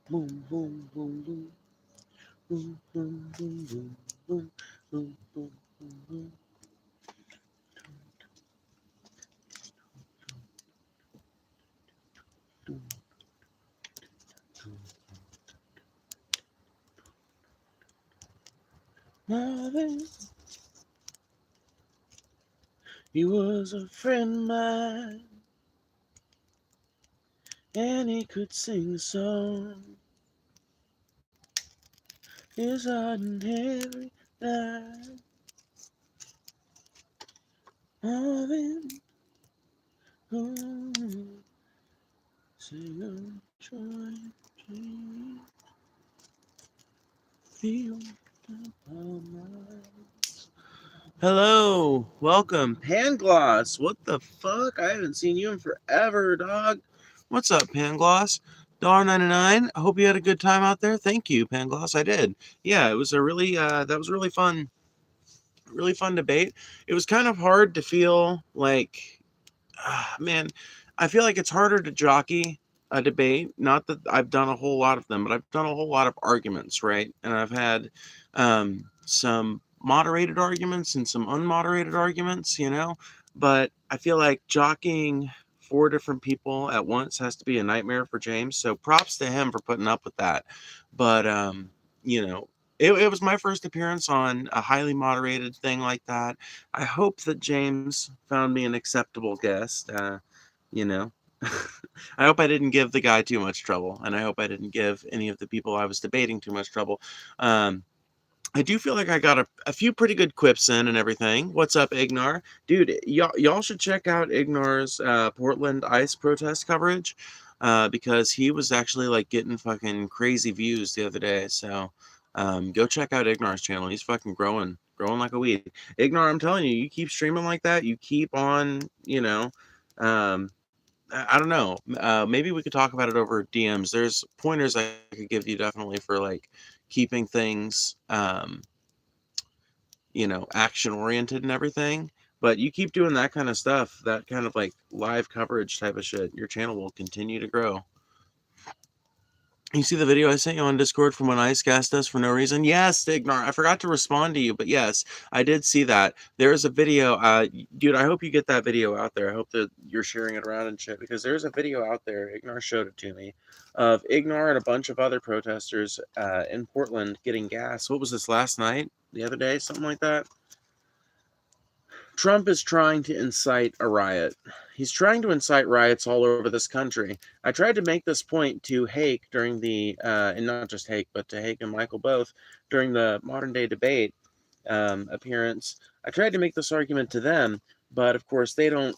Boom, boom, boom, boom, boom, boom, boom, boom, boom, boom, boom, boom, boom. Marvin, he was a friend of mine, and he could sing a song. His heart in every line. Marvin, ooh, sing a joy, dream, feel the power. Hello, welcome, Pangloss. What the fuck? I haven't seen you in forever, dog. What's up, Pangloss? $1.99. I hope you had a good time out there. Thank you, Pangloss. I did. Yeah, it was a really that was really fun debate. It was kind of hard to feel like, man, I feel like it's harder to jockey a debate. Not that I've done a whole lot of them, but I've done a whole lot of arguments, right? And I've had some moderated arguments and some unmoderated arguments, But I feel like jockeying four different people at once has to be a nightmare for James. So props to him for putting up with that. But you know, it was my first appearance on a highly moderated thing like that. I hope that James found me an acceptable guest. You know, I hope I didn't give the guy too much trouble, and I hope I didn't give any of the people I was debating too much trouble. Um, I do feel like I got a few pretty good quips in and everything. What's up, Ignar? Dude, y'all should check out Ignar's Portland ICE protest coverage because he was actually like getting fucking crazy views the other day. So go check out Ignar's channel. He's fucking growing like a weed. Ignar, I'm telling you, you keep streaming like that. You keep on, um, I don't know. Maybe we could talk about it over DMs. There's pointers I could give you definitely for like keeping things action oriented and everything. But you keep doing that kind of stuff, that kind of like live coverage type of shit, your channel will continue to grow. You see the video I sent you on Discord from when Ice gassed us for no reason? Yes, Ignar. I forgot to respond to you, but yes, I did see that. There's a video, dude, I hope you get that video out there. I hope that you're sharing it around and shit, because there's a video out there, Ignar showed it to me, of Ignar and a bunch of other protesters in Portland getting gas. What was this, last night? The other day? Something like that? Trump is trying to incite a riot. He's trying to incite riots all over this country. I tried to make this point to Hake during the, and not just Hake, but to Hake and Michael both during the modern day debate appearance. I tried to make this argument to them, but of course they don't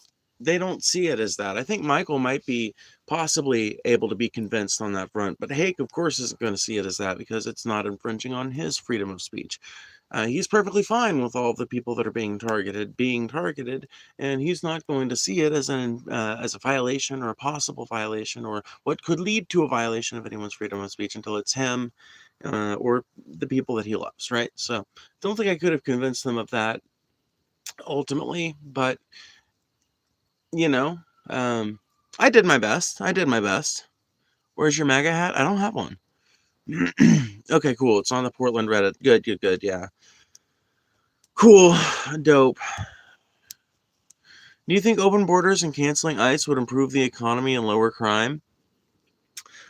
see it as that. I think Michael might be possibly able to be convinced on that front, but Hake, of course, isn't going to see it as that because it's not infringing on his freedom of speech. He's perfectly fine with all the people that are being targeted, and he's not going to see it as a violation or a possible violation or what could lead to a violation of anyone's freedom of speech until it's him or the people that he loves, right? So, don't think I could have convinced them of that ultimately, but you know, um, I did my best. I did my best. Where's your MAGA hat? I don't have one. Okay, cool. It's on the Portland Reddit. Good, good, good. Yeah. Cool. Dope. Do you think open borders and canceling ICE would improve the economy and lower crime?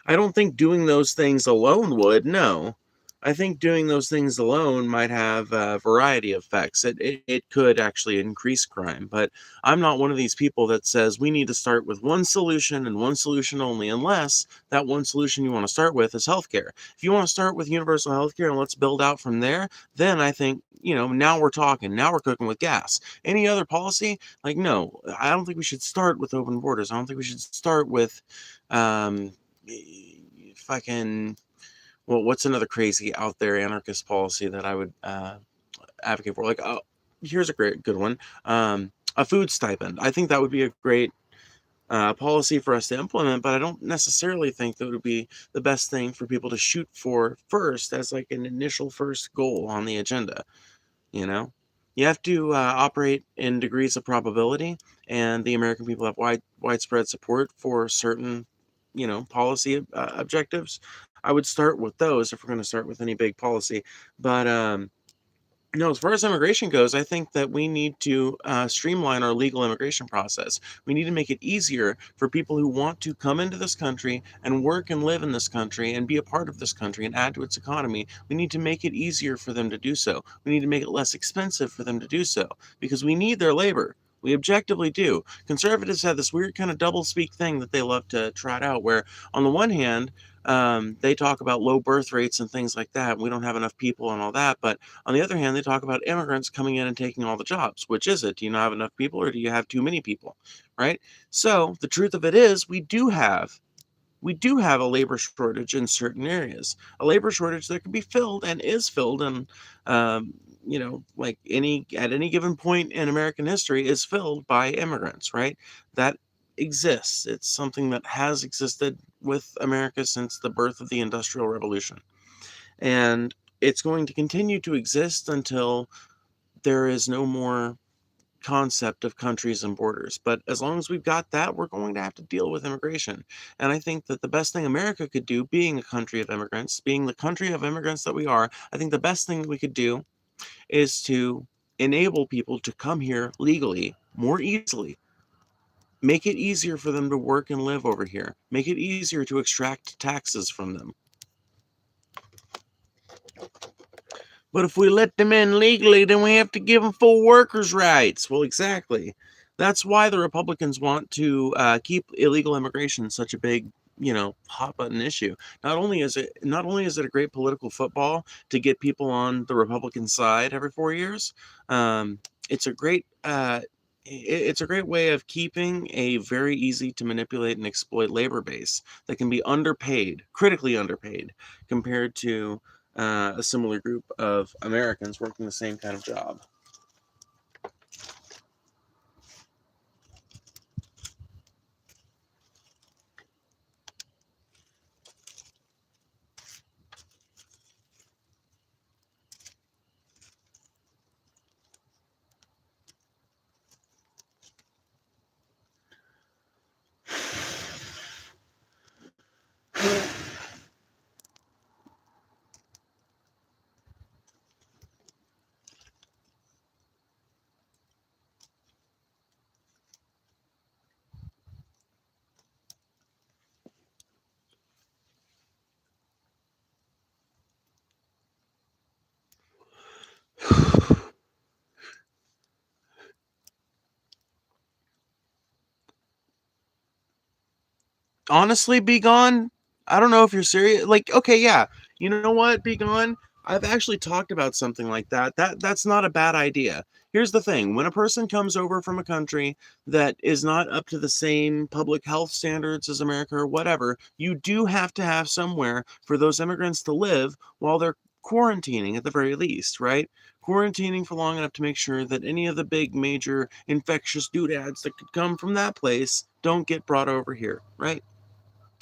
I don't think doing those things alone would, no. I think doing those things alone might have a variety of effects. It could actually increase crime, but I'm not one of these people that says we need to start with one solution and one solution only, unless that one solution you want to start with is healthcare. If you want to start with universal healthcare and let's build out from there, then I think, now we're talking. Now we're cooking with gas. Any other policy? Like, no, I don't think we should start with open borders. I don't think we should start with um, fucking what's another crazy out there anarchist policy that I would advocate for? Like, oh, here's a good one: a food stipend. I think that would be a great policy for us to implement, but I don't necessarily think that would be the best thing for people to shoot for first as like an initial first goal on the agenda. You know, you have to operate in degrees of probability, and the American people have widespread support for certain policy objectives. I would start with those if we're going to start with any big policy. But no, as far as immigration goes, I think that we need to streamline our legal immigration process. We need to make it easier for people who want to come into this country and work and live in this country and be a part of this country and add to its economy. We need to make it easier for them to do so. We need to make it less expensive for them to do so because we need their labor. We objectively do. Conservatives have this weird kind of double speak thing that they love to trot out, where on the one hand, they talk about low birth rates and things like that. We don't have enough people and all that. But on the other hand, they talk about immigrants coming in and taking all the jobs. Which is it? Do you not have enough people or do you have too many people? Right? So the truth of it is we do have a labor shortage in certain areas. A labor shortage that can be filled and is filled and like any given point in American history is filled by immigrants, right? That exists. It's something that has existed with America since the birth of the Industrial Revolution. And it's going to continue to exist until there is no more concept of countries and borders. But as long as we've got that, we're going to have to deal with immigration. And I think that the best thing America could do, being a country of immigrants, being the country of immigrants that we are, I think the best thing we could do is to enable people to come here legally more easily. Make it easier for them to work and live over here. Make it easier to extract taxes from them. But if we let them in legally, then we have to give them full workers' rights. Well, exactly. That's why the Republicans want to keep illegal immigration such a big, hot button issue. Not only is it a great political football to get people on the Republican side every 4 years, it's a great it's a great way of keeping a very easy to manipulate and exploit labor base that can be underpaid, critically underpaid, compared to a similar group of Americans working the same kind of job. Honestly, Be Gone, I don't know if you're serious. Like, okay, yeah, you know what, Be Gone? I've actually talked about something like that. That's not a bad idea. Here's the thing: when a person comes over from a country that is not up to the same public health standards as America or whatever, you do have to have somewhere for those immigrants to live while they're quarantining at the very least, right? Quarantining for long enough to make sure that any of the big major infectious doodads that could come from that place don't get brought over here, right?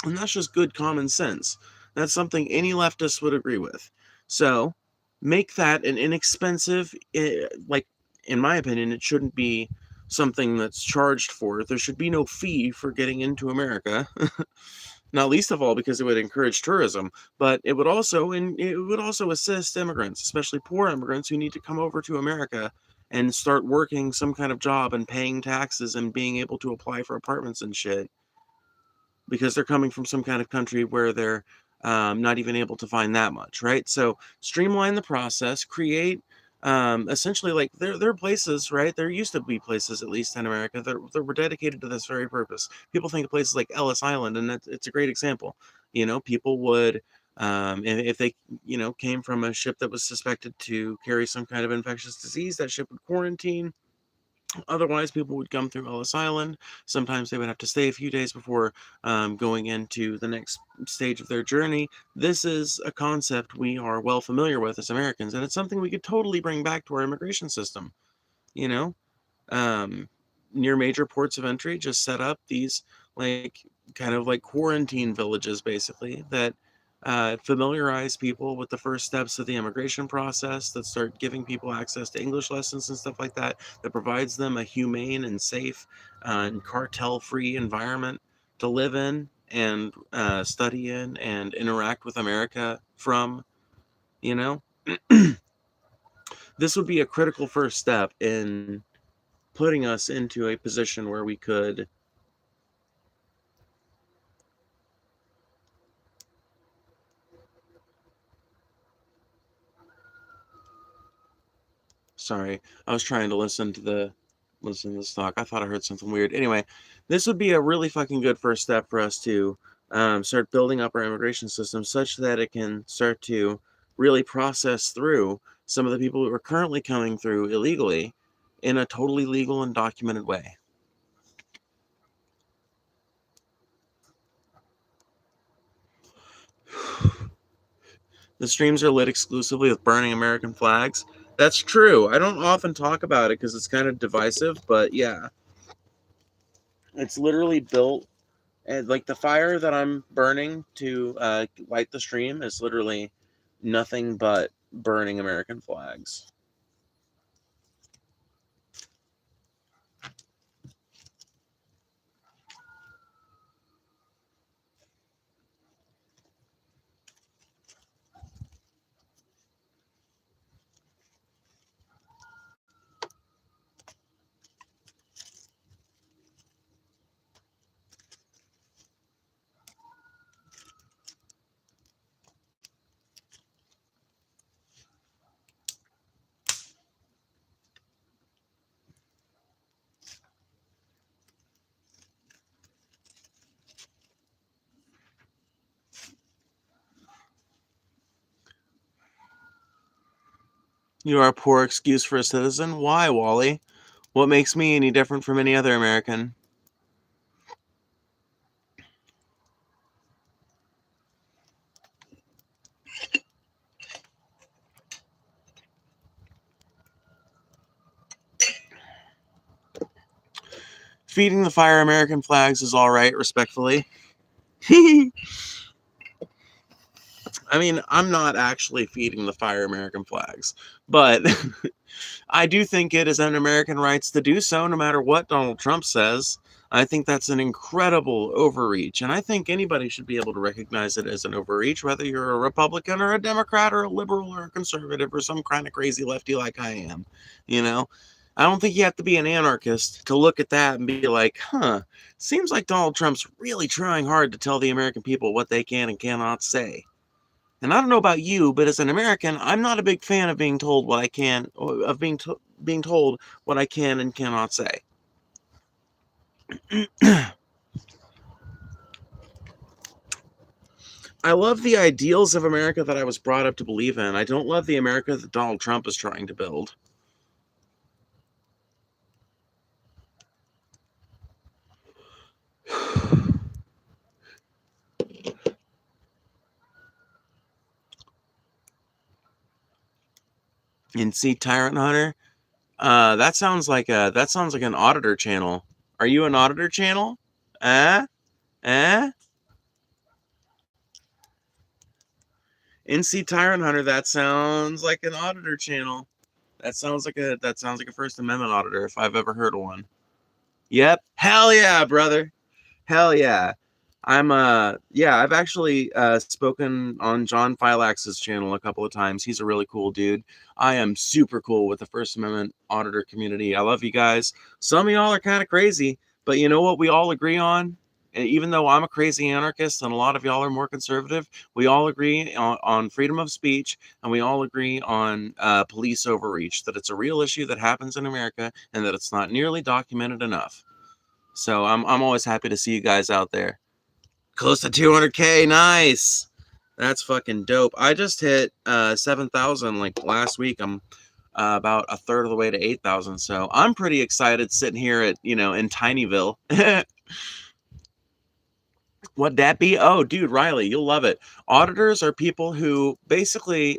And that's just good common sense. That's something any leftist would agree with. So make that an inexpensive, like, in my opinion, it shouldn't be something that's charged for. There should be no fee for getting into America. Not least of all because it would encourage tourism, but it would also assist immigrants, especially poor immigrants who need to come over to America and start working some kind of job and paying taxes and being able to apply for apartments and shit because they're coming from some kind of country where they're not even able to find that much, right? So streamline the process, create essentially, like, there are places, right? There used to be places, at least in America, that were dedicated to this very purpose. People think of places like Ellis Island, and it's a great example. People would, if they, came from a ship that was suspected to carry some kind of infectious disease, that ship would quarantine. Otherwise, people would come through Ellis Island. Sometimes they would have to stay a few days before going into the next stage of their journey. This is a concept we are well familiar with as Americans, and it's something we could totally bring back to our immigration system. You know, um, Near major ports of entry, just set up these, like, kind of like quarantine villages, basically, that familiarize people with the first steps of the immigration process, that start giving people access to English lessons and stuff like that, that provides them a humane and safe and cartel-free environment to live in and study in and interact with America from, you know, this would be a critical first step in putting us into a position where we could sorry, I was trying to listen to this talk. I thought I heard something weird. Anyway, this would be a really fucking good first step for us to start building up our immigration system such that it can start to really process through some of the people who are currently coming through illegally in a totally legal and documented way. The streams are lit exclusively with burning American flags. That's true. I don't often talk about it because it's kind of divisive, but yeah, it's literally built. And like the fire that I'm burning to light the stream is literally nothing but burning American flags. You are a poor excuse for a citizen? Why, Wally? What makes me any different from any other American? Feeding the fire American flags is all right, respectfully. I mean, I'm not actually feeding the fire American flags, but I do think it is an American rights to do so, no matter what Donald Trump says. I think that's an incredible overreach, and I think anybody should be able to recognize it as an overreach, whether you're a Republican or a Democrat or a liberal or a conservative or some kind of crazy lefty like I am. You know, I don't think you have to be an anarchist to look at that and be like, huh, seems like Donald Trump's really trying hard to tell the American people what they can and cannot say. And I don't know about you, but as an American, I'm not a big fan of being told what I can, of being told what I can and cannot say. I love the ideals of America that I was brought up to believe in. I don't love the America that Donald Trump is trying to build. And see, Tyrant Hunter, that sounds like an auditor channel. Are you an auditor channel? Eh? Eh? NC Tyrant Hunter, that sounds like an auditor channel. That sounds like a First Amendment auditor if I've ever heard of one. Yep. Hell yeah, brother. Hell yeah. I've actually spoken on John Phylax's channel a couple of times. He's a really cool dude. I am super cool with the First Amendment auditor community. I love you guys. Some of y'all are kind of crazy, but you know what we all agree on? And even though I'm a crazy anarchist and a lot of y'all are more conservative, we all agree on freedom of speech, and we all agree on police overreach, that it's a real issue that happens in America and that it's not nearly documented enough. So I'm always happy to see you guys out there. Close to 200K, nice. That's fucking dope. I just hit 7,000 like last week. I'm about a third of the way to 8,000. So I'm pretty excited sitting here at, in Tinyville. What'd that be? Oh, dude, Riley, you'll love it. Auditors are people who basically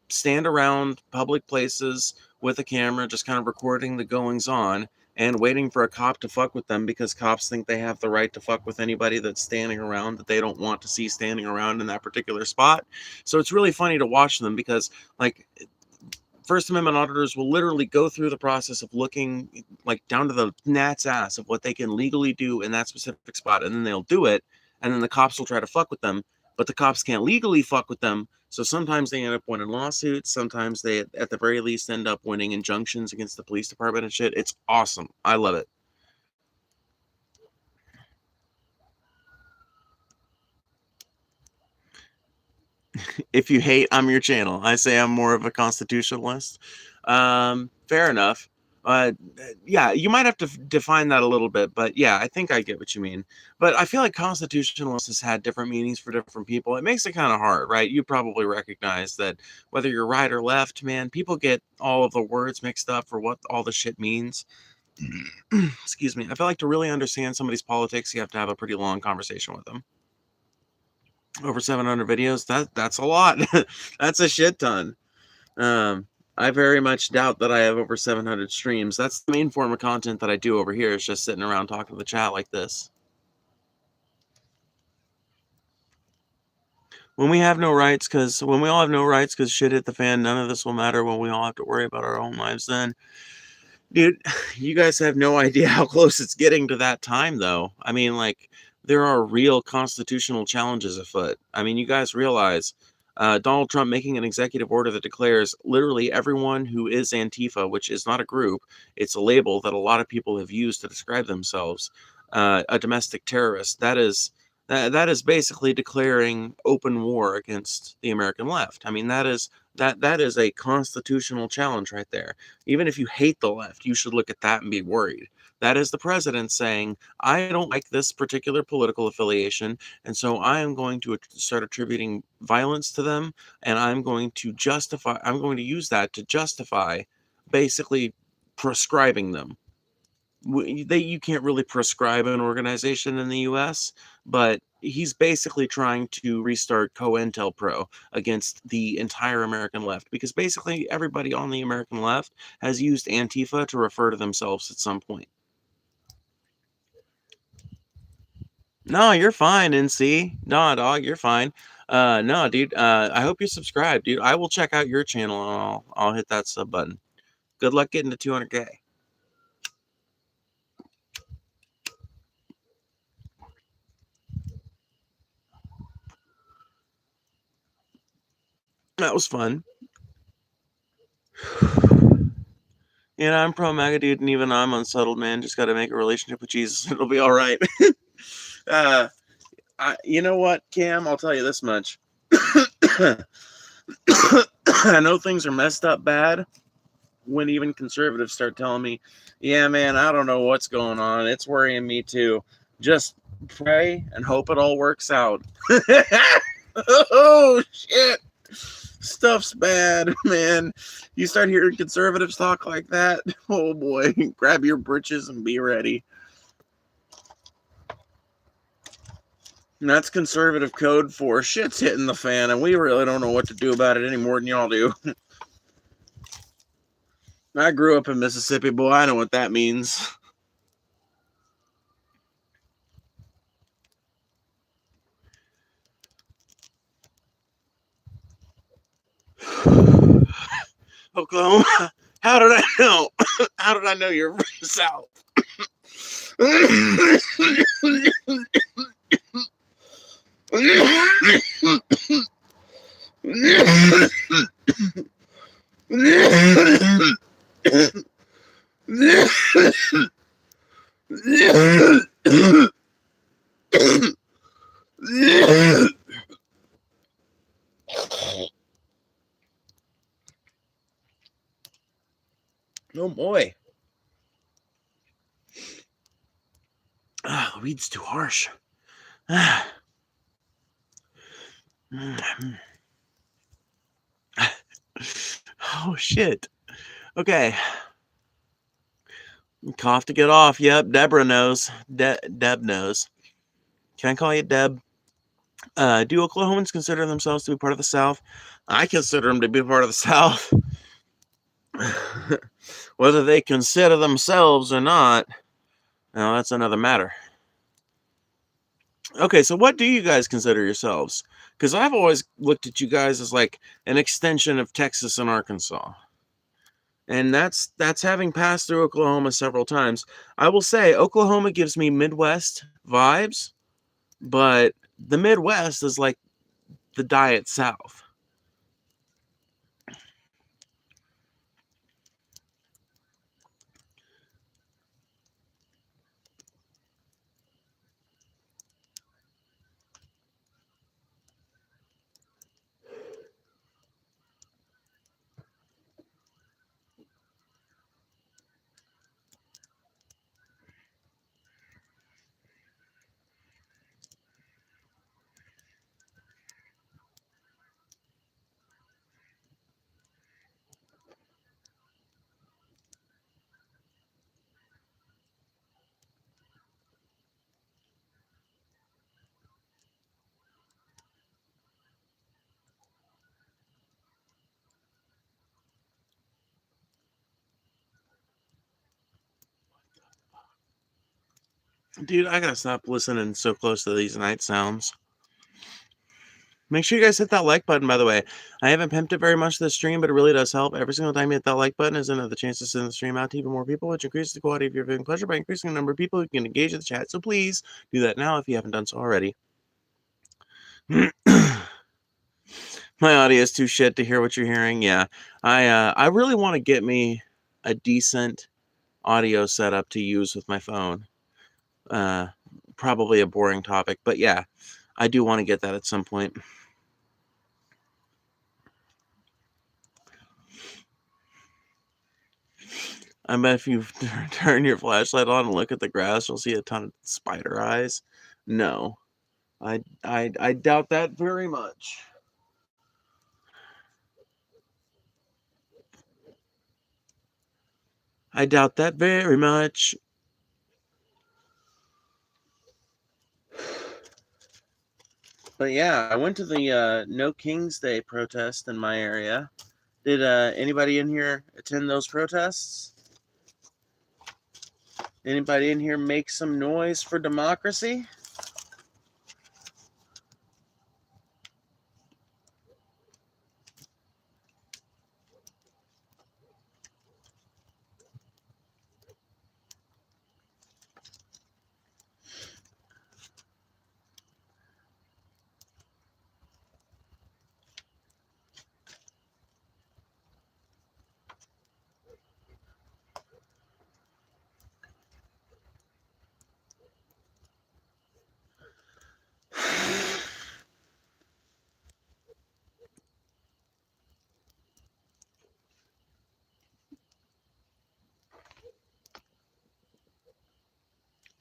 stand around public places with a camera, just kind of recording the goings on and waiting for a cop to fuck with them because cops think they have the right to fuck with anybody that's standing around that they don't want to see standing around in that particular spot. So it's really funny to watch them because, like, First Amendment auditors will literally go through the process of looking like down to the gnat's ass of what they can legally do in that specific spot, and then they'll do it, and then the cops will try to fuck with them, but the cops can't legally fuck with them, so sometimes they end up winning lawsuits, sometimes they at the very least end up winning injunctions against the police department and shit. It's awesome. I love it. If you hate, I'm your channel. I say I'm more of a constitutionalist. Fair enough. Yeah, you might have to define that a little bit, but yeah, I think I get what you mean. But I feel like constitutionalist has had different meanings for different people. It makes it kind of hard, right? You probably recognize that whether you're right or left, man, people get all of the words mixed up for what all the shit means. Excuse me. I feel like to really understand somebody's politics, you have to have a pretty long conversation with them. Over 700 videos, that's a lot. That's a shit ton. I very much doubt that I have over 700 streams. That's the main form of content that I do over here, is just sitting around talking to the chat like this. When we have no rights, when we all have no rights because shit hit the fan, none of this will matter. When we all have to worry about our own lives, then, dude, you guys have no idea how close it's getting to that time, though. I mean, like, there are real constitutional challenges afoot. I mean, you guys realize Donald Trump making an executive order that declares literally everyone who is Antifa, which is not a group, it's a label that a lot of people have used to describe themselves, a domestic terrorist. That is basically declaring open war against the American left. I mean, that is a constitutional challenge right there. Even if you hate the left, you should look at that and be worried. That is the president saying, I don't like this particular political affiliation, and so I am going to start attributing violence to them, and I'm going to use that to justify basically prescribing them. You can't really prescribe an organization in the U.S., but he's basically trying to restart COINTELPRO against the entire American left, because basically everybody on the American left has used Antifa to refer to themselves at some point. No, you're fine, NC. No, dog, you're fine. No, dude. I hope you subscribe, dude. I will check out your channel and I'll hit that sub button. Good luck getting to 200K. That was fun. You know, I'm pro MAGA, dude, and even I'm unsettled, man. Just got to make a relationship with Jesus. It'll be all right. You know what, Cam? I'll tell you this much. I know things are messed up bad when even conservatives start telling me, yeah, man, I don't know what's going on. It's worrying me too. Just pray and hope it all works out. Oh, shit. Stuff's bad, man. You start hearing conservatives talk like that, oh boy, grab your britches and be ready. And that's conservative code for shit's hitting the fan, and we really don't know what to do about it any more than y'all do. I grew up in Mississippi, boy. I know what that means. Oklahoma? How did I know? How did I know you're from the South? Oh boy. The weed's too harsh. Oh shit. Okay. Cough to get off. Yep, Deborah knows. Deb knows. Can I call you Deb? Do Oklahomans consider themselves to be part of the South? I consider them to be part of the South. Whether they consider themselves or not, now that's another matter. Okay, so what do you guys consider yourselves? Because I've always looked at you guys as like an extension of Texas and Arkansas. And that's having passed through Oklahoma several times. I will say Oklahoma gives me Midwest vibes, but the Midwest is like the diet South. Dude, I gotta stop listening so close to these night sounds. Make sure you guys hit that like button, by the way. I haven't pimped it very much this stream, but it really does help. Every single time you hit that like button is another chance to send the stream out to even more people, which increases the quality of your viewing pleasure by increasing the number of people who can engage in the chat. So please do that now if you haven't done so already. My audio is too shit to hear what you're hearing. Yeah, I really want to get me a decent audio setup to use with my phone. Probably a boring topic, but yeah, I do want to get that at some point. I bet if you turn your flashlight on and look at the grass, you'll see a ton of spider eyes. No, I doubt that very much. I doubt that very much. But yeah, I went to the No King's Day protest in my area. Did anybody in here attend those protests? Anybody in here make some noise for democracy?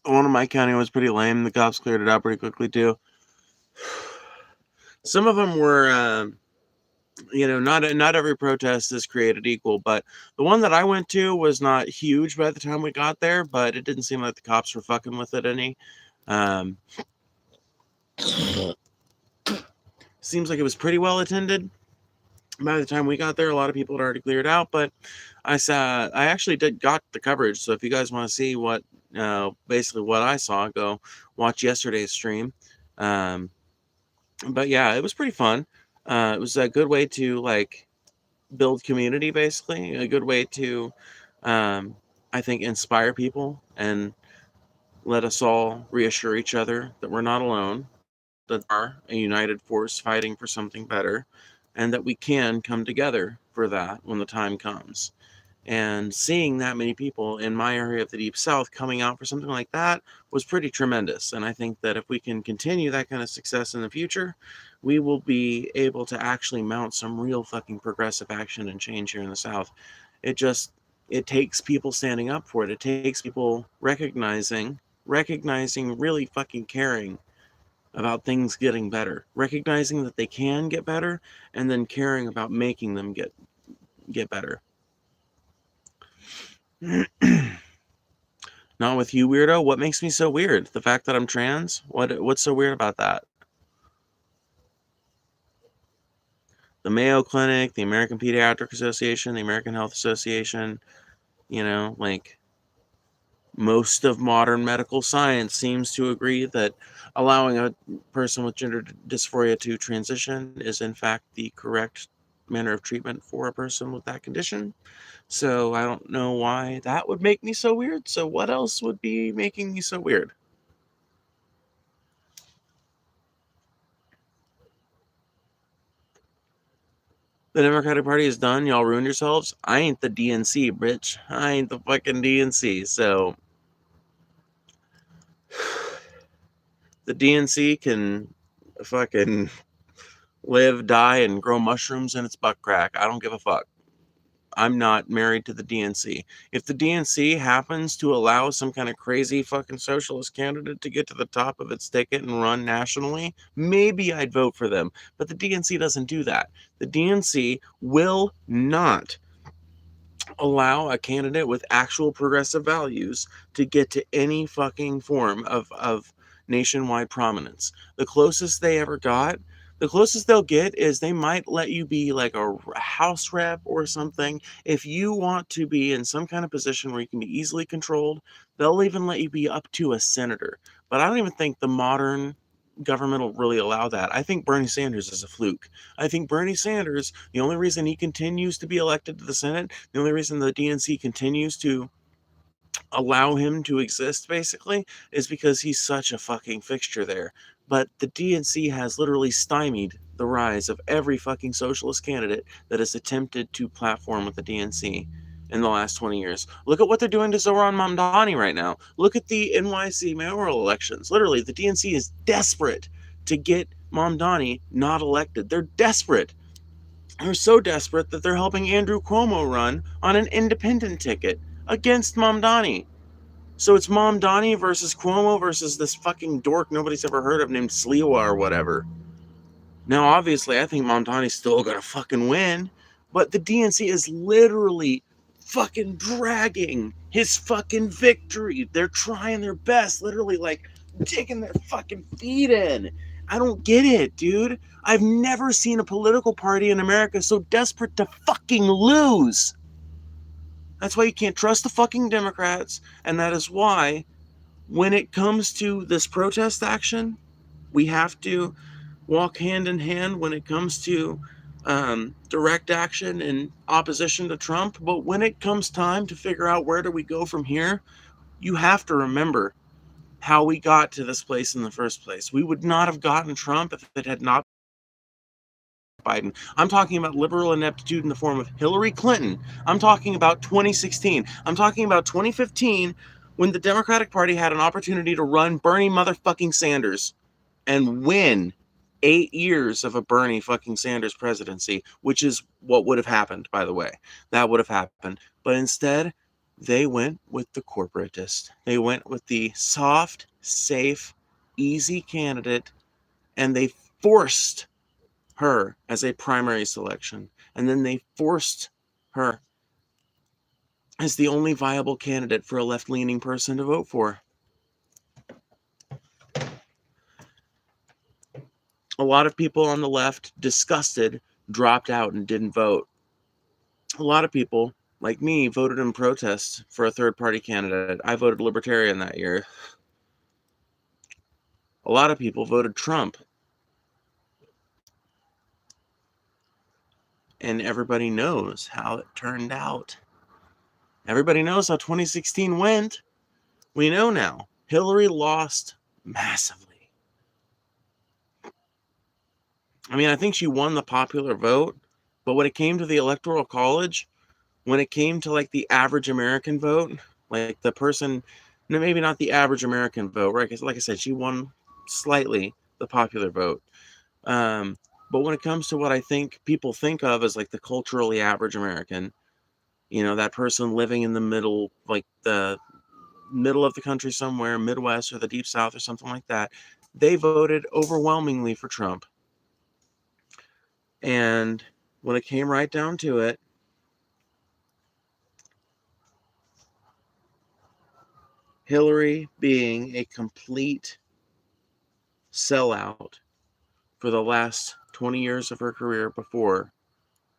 One of my county was pretty lame. The cops cleared it out pretty quickly too. Some of them were, not every protest is created equal, but the one that I went to was not huge by the time we got there, but it didn't seem like the cops were fucking with it any. Seems like it was pretty well attended. By the time we got there, a lot of people had already cleared out, but I actually got the coverage. So if you guys want to see what, basically what I saw, go watch yesterday's stream. But yeah, it was pretty fun. It was a good way to like build community, basically a good way to, I think, inspire people and let us all reassure each other that we're not alone, that we are a united force fighting for something better, and that we can come together for that when the time comes. And seeing that many people in my area of the Deep South coming out for something like that was pretty tremendous. And I think that if we can continue that kind of success in the future, we will be able to actually mount some real fucking progressive action and change here in the South. It takes people standing up for it. It takes people recognizing, really fucking caring about things getting better, recognizing that they can get better, and then caring about making them get better. Not with you, weirdo. What makes me so weird? The fact that I'm trans? What's so weird about that? The Mayo Clinic, the American Pediatric Association, the American Health Association, like most of modern medical science seems to agree that allowing a person with gender dysphoria to transition is in fact the correct manner of treatment for a person with that condition. So I don't know why that would make me so weird. So what else would be making me so weird? The Democratic Party is done. Y'all ruined yourselves. I ain't the DNC, bitch. I ain't the fucking DNC. So the DNC can fucking live, die, and grow mushrooms in its butt crack. I don't give a fuck. I'm not married to the DNC. If the DNC happens to allow some kind of crazy fucking socialist candidate to get to the top of its ticket and run nationally, maybe I'd vote for them. But the DNC doesn't do that. The DNC will not allow a candidate with actual progressive values to get to any fucking form of nationwide prominence. The closest they ever got, the closest they'll get is they might let you be like a house rep or something. If you want to be in some kind of position where you can be easily controlled, they'll even let you be up to a senator. But I don't even think the modern government will really allow that. I think Bernie Sanders is a fluke. I think Bernie Sanders, the only reason he continues to be elected to the Senate, the only reason the DNC continues to allow him to exist, basically, is because he's such a fucking fixture there. But the DNC has literally stymied the rise of every fucking socialist candidate that has attempted to platform with the DNC in the last 20 years. Look at what they're doing to Zoran Mamdani right now. Look at the NYC mayoral elections. Literally, the DNC is desperate to get Mamdani not elected. They're desperate. They're so desperate that they're helping Andrew Cuomo run on an independent ticket against Mamdani. So it's Mamdani versus Cuomo versus this fucking dork nobody's ever heard of named Sliwa or whatever. Now, obviously, I think Mamdani's still gonna fucking win, but the DNC is literally fucking dragging his fucking victory. They're trying their best, literally like digging their fucking feet in. I don't get it, dude. I've never seen a political party in America so desperate to fucking lose. That's why you can't trust the fucking Democrats, and that is why when it comes to this protest action, we have to walk hand in hand when it comes to direct action in opposition to Trump. But when it comes time to figure out where do we go from here, you have to remember how we got to this place in the first place. We would not have gotten Trump if it had not Biden. I'm talking about liberal ineptitude in the form of Hillary Clinton. I'm talking about 2016. I'm talking about 2015 when the Democratic Party had an opportunity to run Bernie motherfucking Sanders and win 8 years of a Bernie fucking Sanders presidency, which is what would have happened, by the way. That would have happened. But instead, they went with the corporatist. They went with the soft, safe, easy candidate, and they forced her as a primary selection. And then they forced her as the only viable candidate for a left-leaning person to vote for. A lot of people on the left, disgusted, dropped out and didn't vote. A lot of people, like me, voted in protest for a third-party candidate. I voted Libertarian that year. A lot of people voted Trump. And everybody knows how it turned out. Everybody knows how 2016 went. We know now. Hillary lost massively. I mean, I think she won the popular vote, but when it came to the Electoral College, when it came to like the average American vote, like the person, no, maybe not the average American vote, right? Because like I said, she won slightly the popular vote. But when it comes to what I think people think of as like the culturally average American, you know, that person living in the middle, like the middle of the country somewhere, Midwest or the Deep South or something like that, they voted overwhelmingly for Trump. And when it came right down to it, Hillary being a complete sellout for the last 20 years of her career before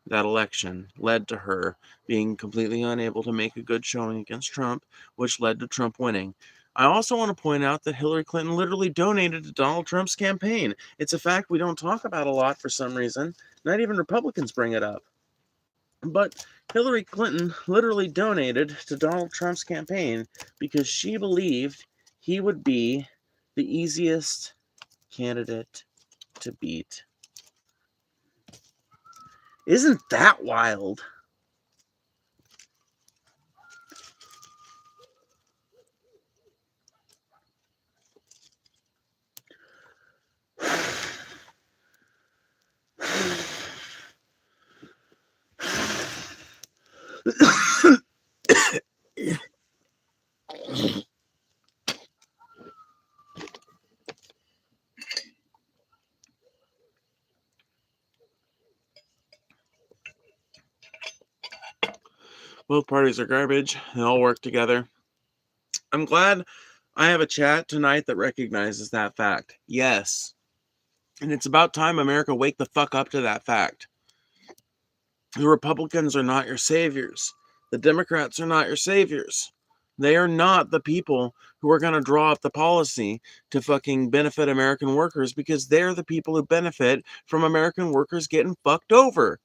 that election led to her being completely unable to make a good showing against Trump, which led to Trump winning. I also want to point out that Hillary Clinton literally donated to Donald Trump's campaign. It's a fact we don't talk about a lot for some reason. Not even Republicans bring it up. But Hillary Clinton literally donated to Donald Trump's campaign because she believed he would be the easiest candidate to beat. Isn't that wild? Both parties are garbage. They all work together. I'm glad I have a chat tonight that recognizes that fact. Yes. And it's about time America wake the fuck up to that fact. The Republicans are not your saviors. The Democrats are not your saviors. They are not the people who are going to draw up the policy to fucking benefit American workers, because they're the people who benefit from American workers getting fucked over.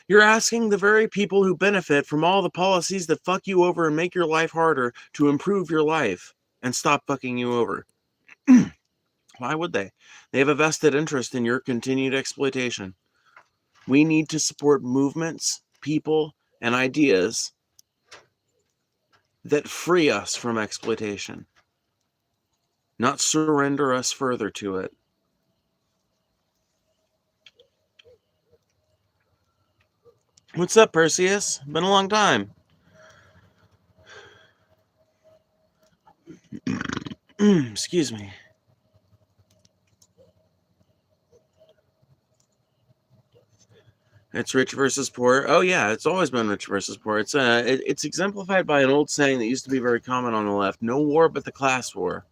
You're asking the very people who benefit from all the policies that fuck you over and make your life harder to improve your life and stop fucking you over. Why would they? They have a vested interest in your continued exploitation. We need to support movements, people, and ideas that free us from exploitation, not surrender us further to it. What's up, Perseus? Been a long time. Excuse me. It's rich versus poor. Oh yeah, it's always been rich versus poor. It's exemplified by an old saying that used to be very common on the left: "No war but the class war."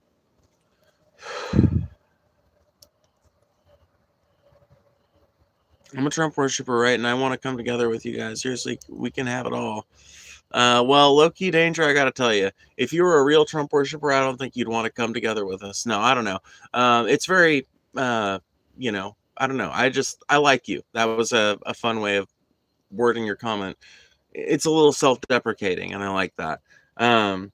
I'm a Trump worshiper, right? And I want to come together with you guys. Seriously, we can have it all. Well, low-key danger, I gotta tell you. If you were a real Trump worshiper, I don't think you'd want to come together with us. No, I don't know. It's very, I don't know. I like you. That was a fun way of wording your comment. It's a little self-deprecating, and I like that. Um,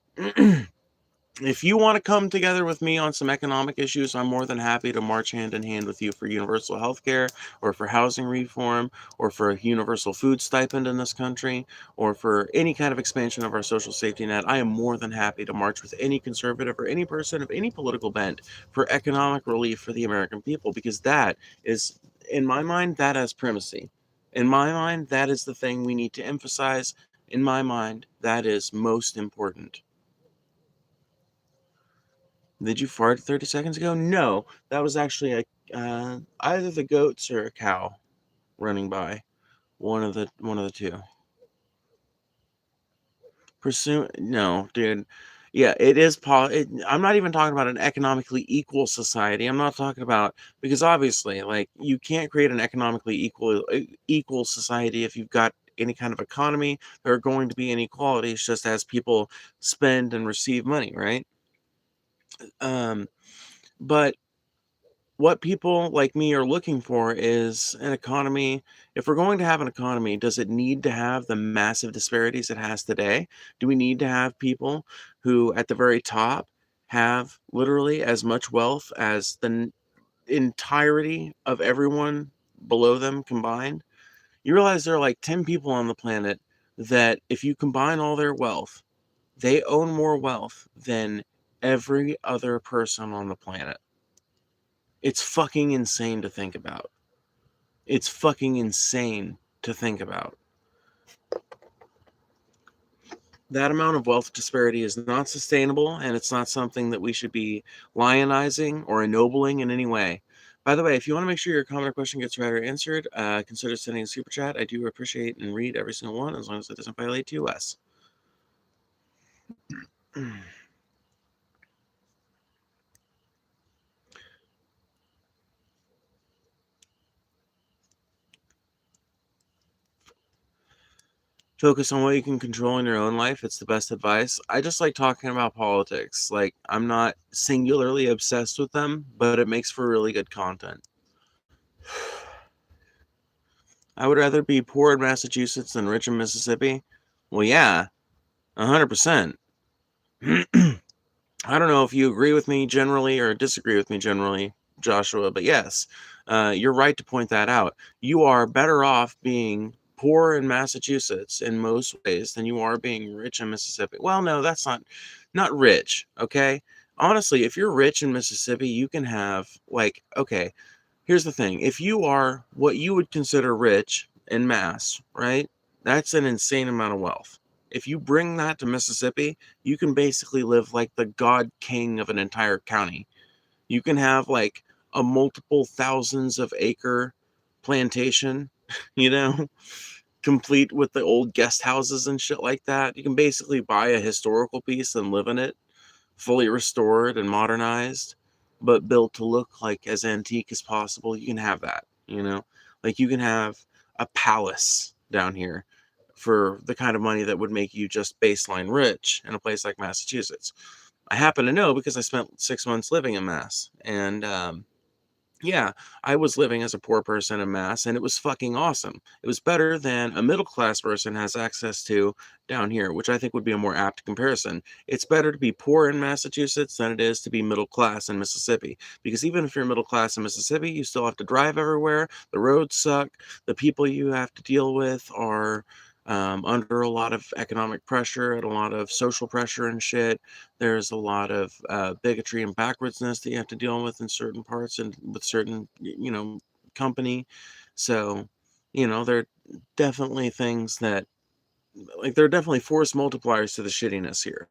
If you want to come together with me on some economic issues, I'm more than happy to march hand in hand with you for universal health care, or for housing reform, or for a universal food stipend in this country, or for any kind of expansion of our social safety net. I am more than happy to march with any conservative or any person of any political bent for economic relief for the American people, because that is, in my mind, that has primacy. In my mind, that is the thing we need to emphasize. In my mind, that is most important. Did you fart 30 seconds ago? No, that was actually either the goats or a cow running by. One of the two. Pursue no, dude. Yeah, it is. I'm not even talking about an economically equal society. I'm not talking about, because obviously, like, you can't create an economically equal society if you've got any kind of economy. There are going to be inequalities just as people spend and receive money, right? Um, but what people like me are looking for is an economy. If we're going to have an economy, does it need to have the massive disparities it has today? Do we need to have people who at the very top have literally as much wealth as the entirety of everyone below them combined? You realize there are like 10 people on the planet that, if you combine all their wealth, they own more wealth than every other person on the planet. It's fucking insane to think about. It's fucking insane to think about. That amount of wealth disparity is not sustainable, and it's not something that we should be lionizing or ennobling in any way. By the way, if you want to make sure your comment or question gets read or answered, consider sending a super chat. I do appreciate and read every single one, as long as it doesn't violate TOS. Focus on what you can control in your own life. It's the best advice. I just like talking about politics. Like, I'm not singularly obsessed with them, but it makes for really good content. I would rather be poor in Massachusetts than rich in Mississippi. Well, yeah, 100%. I don't know if you agree with me generally or disagree with me generally, Joshua, but yes, you're right to point that out. You are better off being poor in Massachusetts in most ways than you are being rich in Mississippi. Well, no, that's not rich, okay? Honestly, if you're rich in Mississippi, you can have like, okay, here's the thing. If you are what you would consider rich in Mass, right? That's an insane amount of wealth. If you bring that to Mississippi, you can basically live like the god king of an entire county. You can have like a multiple thousands of acre plantation, you know, complete with the old guest houses and shit like that. You can basically buy a historical piece and live in it, fully restored and modernized, but built to look like as antique as possible. You can have that, you know, like you can have a palace down here for the kind of money that would make you just baseline rich in a place like Massachusetts. I happen to know because I spent 6 months living in Mass, and yeah, I was living as a poor person in Mass, and it was fucking awesome. It was better than a middle class person has access to down here, which I think would be a more apt comparison. It's better to be poor in Massachusetts than it is to be middle class in Mississippi. Because even if you're middle class in Mississippi, you still have to drive everywhere. The roads suck. The people you have to deal with are under a lot of economic pressure and a lot of social pressure and shit. There's a lot of bigotry and backwardsness that you have to deal with in certain parts and with certain, company. So, there are definitely things that, like, there are definitely force multipliers to the shittiness here.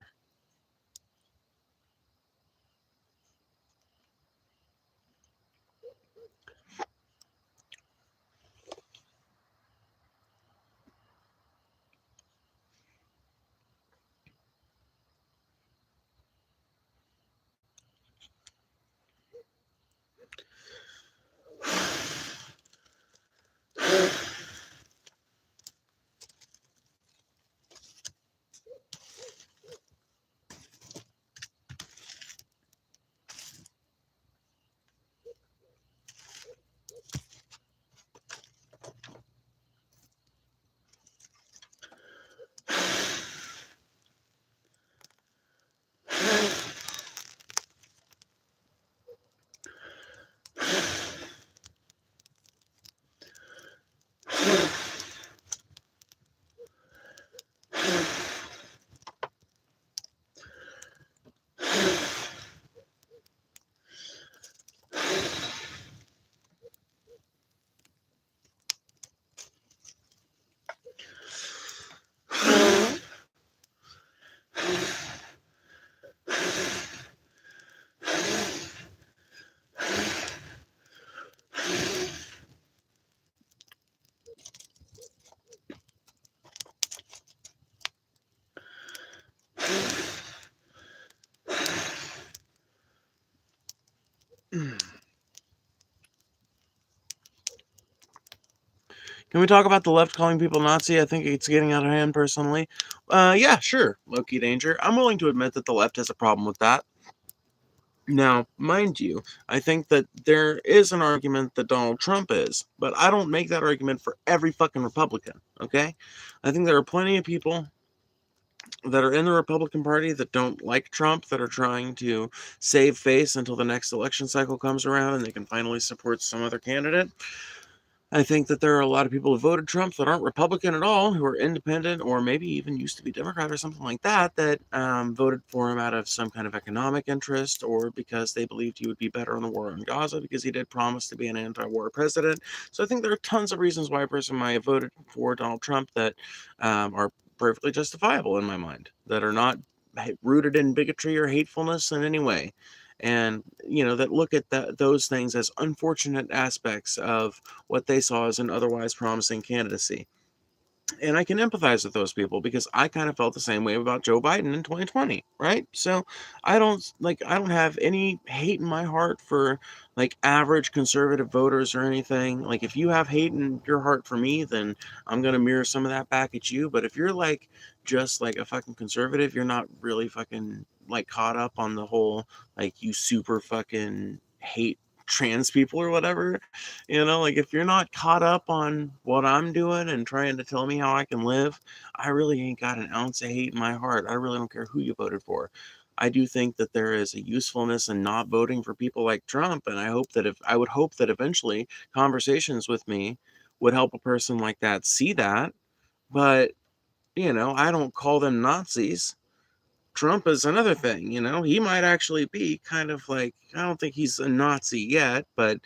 Can we talk about the left calling people Nazi? I think it's getting out of hand personally. Yeah, sure, low-key danger. I'm willing to admit that the left has a problem with that. Now, mind you, I think that there is an argument that Donald Trump is, but I don't make that argument for every fucking Republican, okay? I think there are plenty of people that are in the Republican Party that don't like Trump, that are trying to save face until the next election cycle comes around and they can finally support some other candidate. I think that there are a lot of people who voted Trump that aren't Republican at all, who are independent or maybe even used to be Democrat or something like that, that voted for him out of some kind of economic interest or because they believed he would be better in the war in Gaza because he did promise to be an anti-war president. So I think there are tons of reasons why a person might have voted for Donald Trump that are perfectly justifiable in my mind, that are not rooted in bigotry or hatefulness in any way, and that look at those things as unfortunate aspects of what they saw as an otherwise promising candidacy. And I can empathize with those people because I kind of felt the same way about Joe Biden in 2020, right? So I don't have any hate in my heart for like average conservative voters or anything. Like if you have hate in your heart for me, then I'm going to mirror some of that back at you. But if you're like just like a fucking conservative, you're not really fucking like caught up on the whole like you super fucking hate trans people or whatever. Like if you're not caught up on what I'm doing and trying to tell me how I can live, I really ain't got an ounce of hate in my heart. I really don't care who you voted for. I do think that there is a usefulness in not voting for people like Trump, and I would hope that eventually conversations with me would help a person like that see that. But, I don't call them Nazis. Trump is another thing, he might actually be kind of like, I don't think he's a Nazi yet, but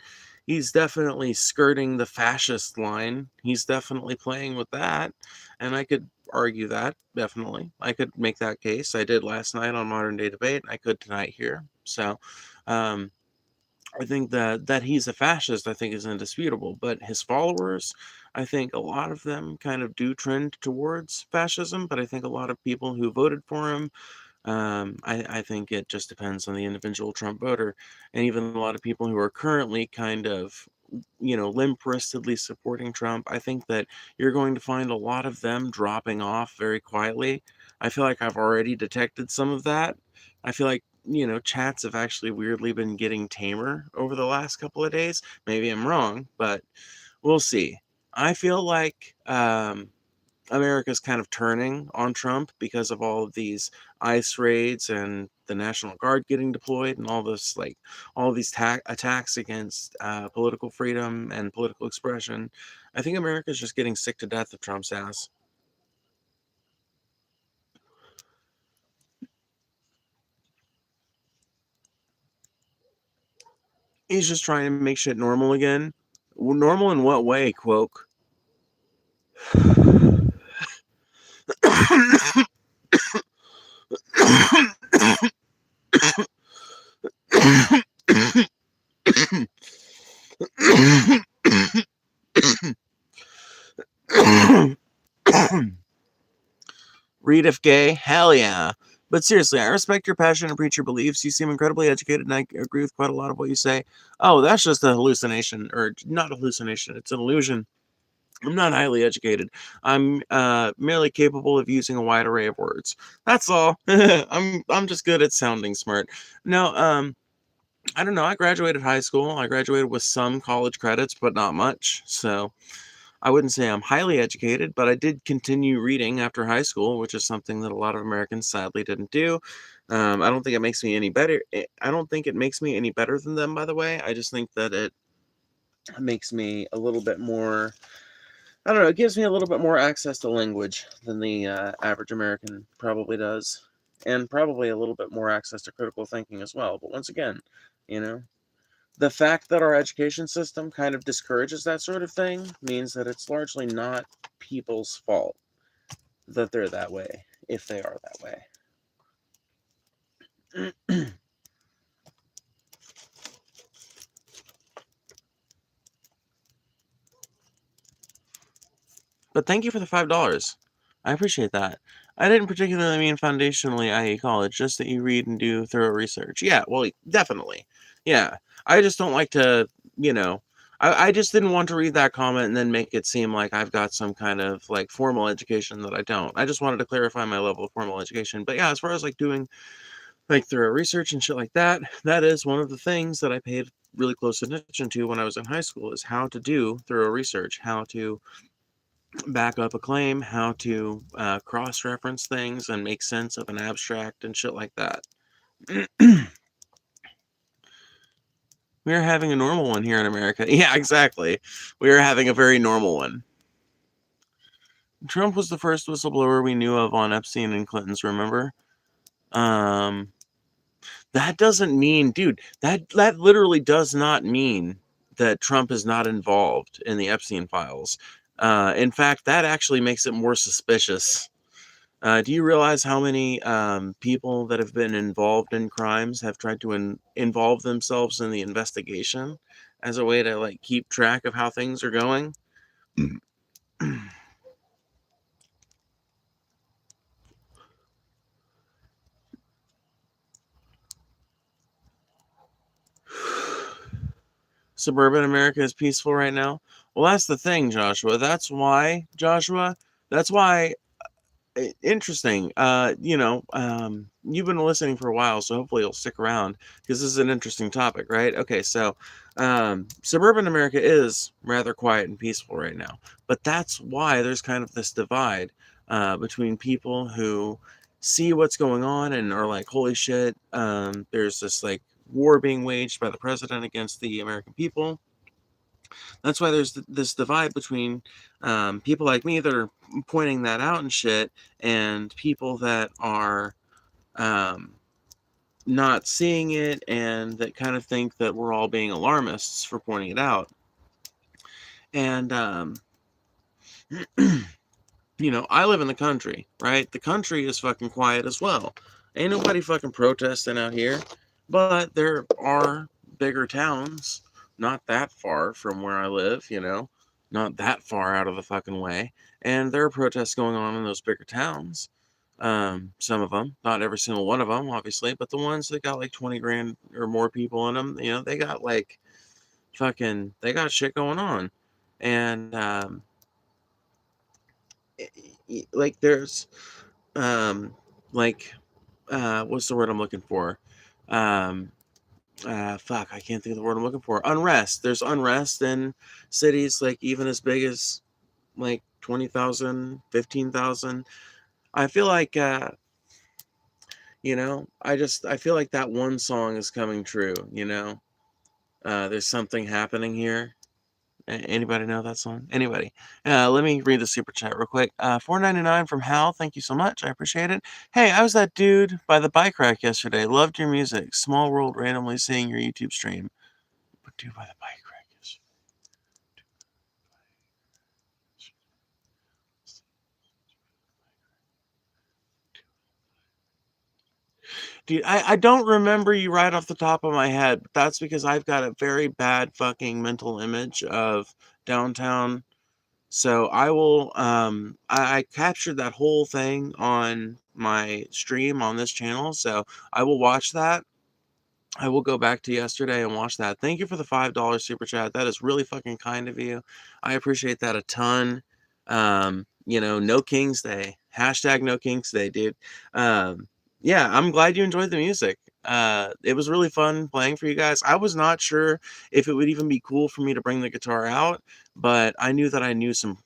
he's definitely skirting the fascist line. He's definitely playing with that. And I could argue that, definitely. I could make that case. I did last night on Modern Day Debate. I could tonight here. So, um, I think that he's a fascist, I think, is indisputable. But his followers, I think a lot of them kind of do trend towards fascism. But I think a lot of people who voted for him, I think it just depends on the individual Trump voter. And even a lot of people who are currently kind of, limp-wristedly supporting Trump, I think that you're going to find a lot of them dropping off very quietly. I feel like I've already detected some of that. I feel like, chats have actually weirdly been getting tamer over the last couple of days. Maybe I'm wrong, but we'll see. I feel like America's kind of turning on Trump because of all of these ICE raids and the National Guard getting deployed and all these attacks against political freedom and political expression. I think America's just getting sick to death of Trump's ass. He's just trying to make shit normal again. Normal in what way, Quoke? Read if gay? Hell yeah. But seriously, I respect your passion and preach your beliefs. You seem incredibly educated, and I agree with quite a lot of what you say. Oh, that's just a hallucination, or not a hallucination, it's an illusion. I'm not highly educated. I'm merely capable of using a wide array of words. That's all. I'm just good at sounding smart. No, I don't know. I graduated high school. I graduated with some college credits, but not much. So I wouldn't say I'm highly educated, but I did continue reading after high school, which is something that a lot of Americans sadly didn't do. I don't think it makes me any better. I don't think it makes me any better than them, by the way. I just think that it makes me a little bit more. I don't know. It gives me a little bit more access to language than the average American probably does, and probably a little bit more access to critical thinking as well. But once again, you know, the fact that our education system kind of discourages that sort of thing means that it's largely not people's fault that they're that way, if they are that way. But thank you for the $5. I appreciate that. I didn't particularly mean foundationally, i.e., college, just that you read and do thorough research. Yeah, well, definitely. Yeah. I just don't like to, you know, I just didn't want to read that comment and then make it seem like I've got some kind of like formal education that I don't. I just wanted to clarify my level of formal education. But yeah, as far as like doing like thorough research and shit like that, that is one of the things that I paid really close attention to when I was in high school is how to do thorough research, how to back up a claim, how to cross-reference things and make sense of an abstract and shit like that. We are having a normal one here in America. Yeah, exactly. We are having a very normal one. Trump was the first whistleblower we knew of on Epstein and Clinton's, remember? Um, that doesn't mean, dude, that literally does not mean that Trump is not involved in the Epstein files. In fact, that actually makes it more suspicious. Do you realize how many people that have been involved in crimes have tried to involve themselves in the investigation as a way to like keep track of how things are going? suburban America is peaceful right now? Well, that's the thing, Joshua. That's why interesting. You've been listening for a while, so hopefully you'll stick around because this is an interesting topic, right? Okay, so suburban America is rather quiet and peaceful right now, but that's why there's kind of this divide between people who see what's going on and are like, holy shit, there's this like war being waged by the president against the American people. That's why there's this divide between people like me that are pointing that out and shit, and people that are um, not seeing it and that kind of think that we're all being alarmists for pointing it out. And, I live in the country, right? The country is fucking quiet as well. Ain't nobody fucking protesting out here, but there are bigger towns not that far from where I live, not that far out of the fucking way. And there are protests going on in those bigger towns. Some of them, not every single one of them, obviously, but the ones that got like 20 grand or more people in them, they got like they got shit going on. And, like there's like what's the word I'm looking for? um I can't think of the word I'm looking for. Unrest. There's unrest in cities like even as big as like 20,000, 15,000. I feel like I feel like that one song is coming true. There's something happening here. Anybody know that song? Anybody? Let me read the super chat real quick. 4.99 from Hal. Thank you so much. I appreciate it. Hey, I was that dude by the bike rack yesterday. Loved your music. Small world. Randomly seeing your YouTube stream. But dude by the bike rack yesterday. Dude, I don't remember you right off the top of my head. But that's because I've got a very bad fucking mental image of downtown. So I captured that whole thing on my stream on this channel. So I will watch that. I will go back to yesterday and watch that. Thank you for the $5 super chat. That is really fucking kind of you. I appreciate that a ton. No King's Day. Hashtag no King's Day, dude. Yeah, I'm glad you enjoyed the music. It was really fun playing for you guys. I was not sure if it would even be cool for me to bring the guitar out, but I knew that I knew some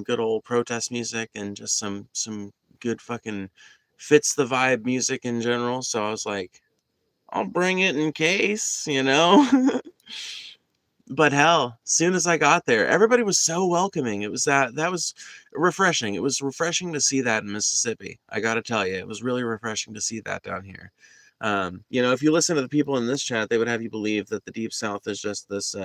good old protest music and just some good fucking fits the vibe music in general. So I was like, I'll bring it in case. But hell, soon as I got there, everybody was so welcoming. It was that was refreshing. It was refreshing to see that in Mississippi. I got to tell you, it was really refreshing to see that down here. If you listen to the people in this chat, they would have you believe that the Deep South is just this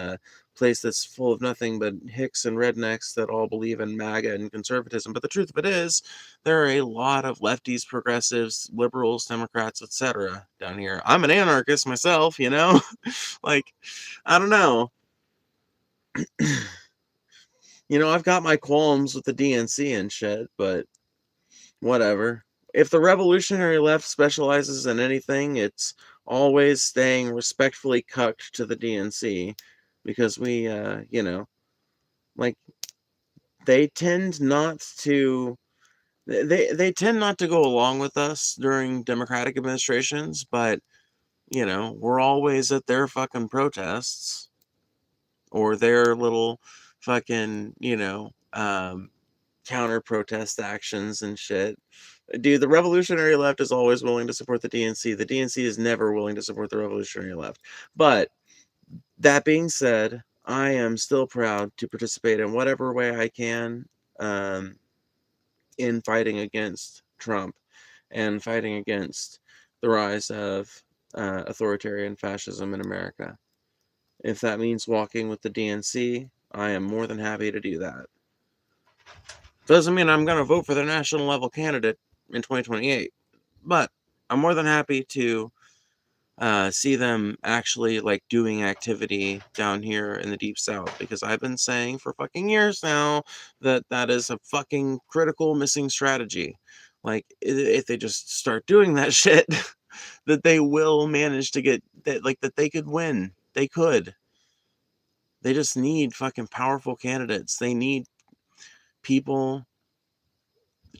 place that's full of nothing but hicks and rednecks that all believe in MAGA and conservatism. But the truth of it is, there are a lot of lefties, progressives, liberals, Democrats, etc. down here. I'm an anarchist myself. Like, I don't know. I've got my qualms with the DNC and shit, but whatever. If the revolutionary left specializes in anything, it's always staying respectfully cucked to the DNC because like they tend not to they tend not to go along with us during democratic administrations, but we're always at their fucking protests or their little fucking, counter protest actions and shit. Dude, the revolutionary left is always willing to support the DNC. The DNC is never willing to support the revolutionary left. But that being said, I am still proud to participate in whatever way I can in fighting against Trump and fighting against the rise of authoritarian fascism in America. If that means walking with the DNC, I am more than happy to do that. Doesn't mean I'm going to vote for the national level candidate in 2028, but I'm more than happy to see them actually like doing activity down here in the Deep South, because I've been saying for fucking years now that is a fucking critical missing strategy. Like if they just start doing that shit, that they will manage to get that, like that they could win. They could. They just need fucking powerful candidates. They need people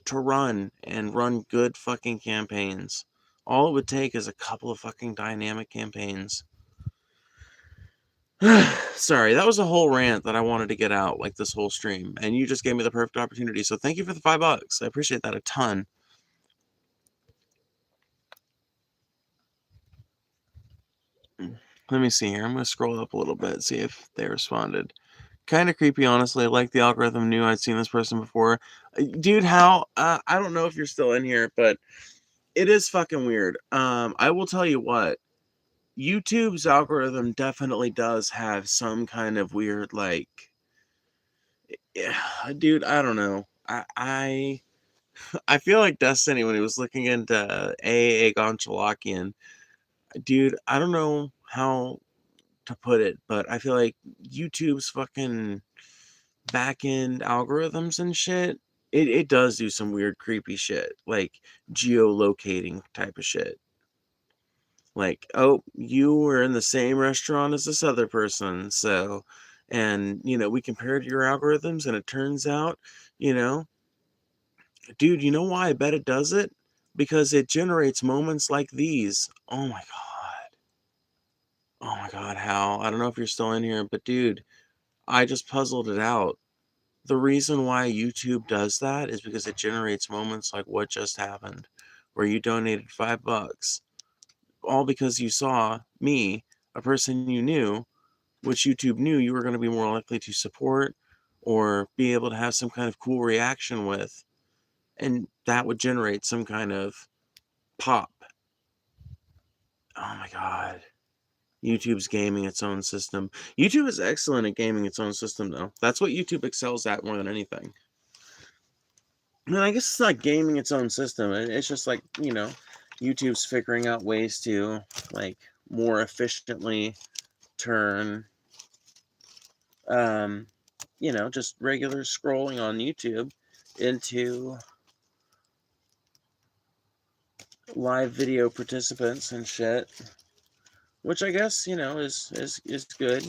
to run and run good fucking campaigns. All it would take is a couple of fucking dynamic campaigns. Sorry, that was a whole rant that I wanted to get out like this whole stream, and you just gave me the perfect opportunity. So thank you for the $5. I appreciate that a ton. Let me see here. I'm going to scroll up a little bit, see if they responded. Kind of creepy, honestly. Like the algorithm knew I'd seen this person before. Dude, how? I don't know if you're still in here, but it is fucking weird. I will tell you what. YouTube's algorithm definitely does have some kind of weird, like, yeah, dude, I don't know. I feel like Destiny when he was looking into A Gonchalakian. Dude, I don't know how to put it, but I feel like YouTube's fucking back end algorithms and shit, it does do some weird creepy shit, like geolocating type of shit. Like, oh, you were in the same restaurant as this other person, so, and we compared your algorithms, and it turns out, you know, dude, you know why I bet it does it? Because it generates moments like these. Oh my god. Oh my god, Hal. I don't know if you're still in here, but dude, I just puzzled it out. The reason why YouTube does that is because it generates moments like what just happened, where you donated $5, all because you saw me, a person you knew, which YouTube knew you were going to be more likely to support or be able to have some kind of cool reaction with, and that would generate some kind of pop. Oh my god. YouTube's gaming its own system. YouTube is excellent at gaming its own system, though. That's what YouTube excels at more than anything. And I guess it's not gaming its own system. It's just like, YouTube's figuring out ways to, like, more efficiently turn, just regular scrolling on YouTube into live video participants and shit. Which I guess, is good.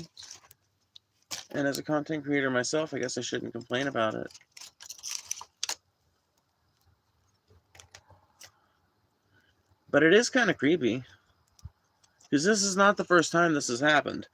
And as a content creator myself, I guess I shouldn't complain about it. But it is kind of creepy. Because this is not the first time this has happened.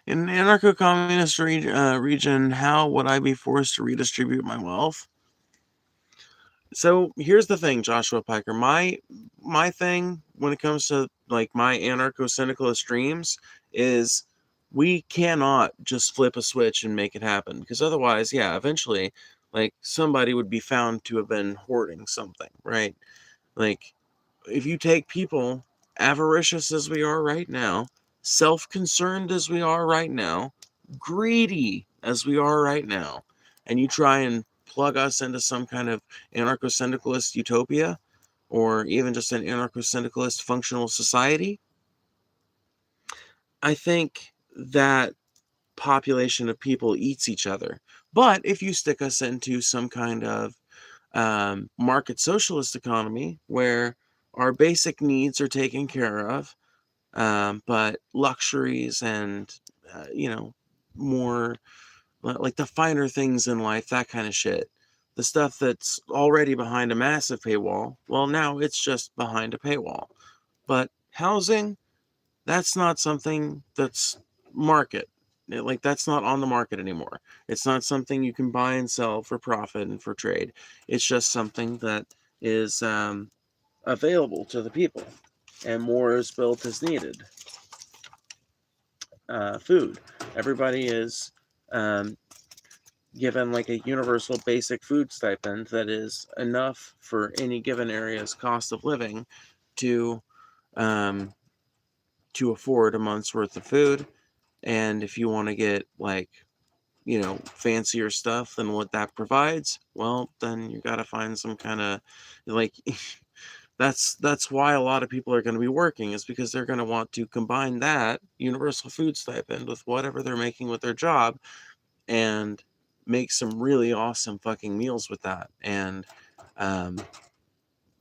In an anarcho-communist region, how would I be forced to redistribute my wealth? So here's the thing, Joshua Piker. My thing when it comes to like my anarcho-syndicalist dreams is we cannot just flip a switch and make it happen, because otherwise, yeah, eventually, like somebody would be found to have been hoarding something, right? Like if you take people avaricious as we are right now, self-concerned as we are right now, greedy as we are right now, and you try and plug us into some kind of anarcho-syndicalist utopia, or even just an anarcho-syndicalist functional society, I think that population of people eats each other. But if you stick us into some kind of market socialist economy where our basic needs are taken care of, but luxuries and, more like the finer things in life, that kind of shit. The stuff that's already behind a massive paywall, well, now it's just behind a paywall. But housing, that's not something that's market. Like, that's not on the market anymore. It's not something you can buy and sell for profit and for trade. It's just something that is available to the people, and more is built as needed. Food. Everybody is given like a universal basic food stipend that is enough for any given area's cost of living to um, afford a month's worth of food. And if you want to get like, fancier stuff than what that provides, well, then you got to find some kind of like That's why a lot of people are going to be working, is because they're going to want to combine that universal food stipend with whatever they're making with their job and make some really awesome fucking meals with that, and um,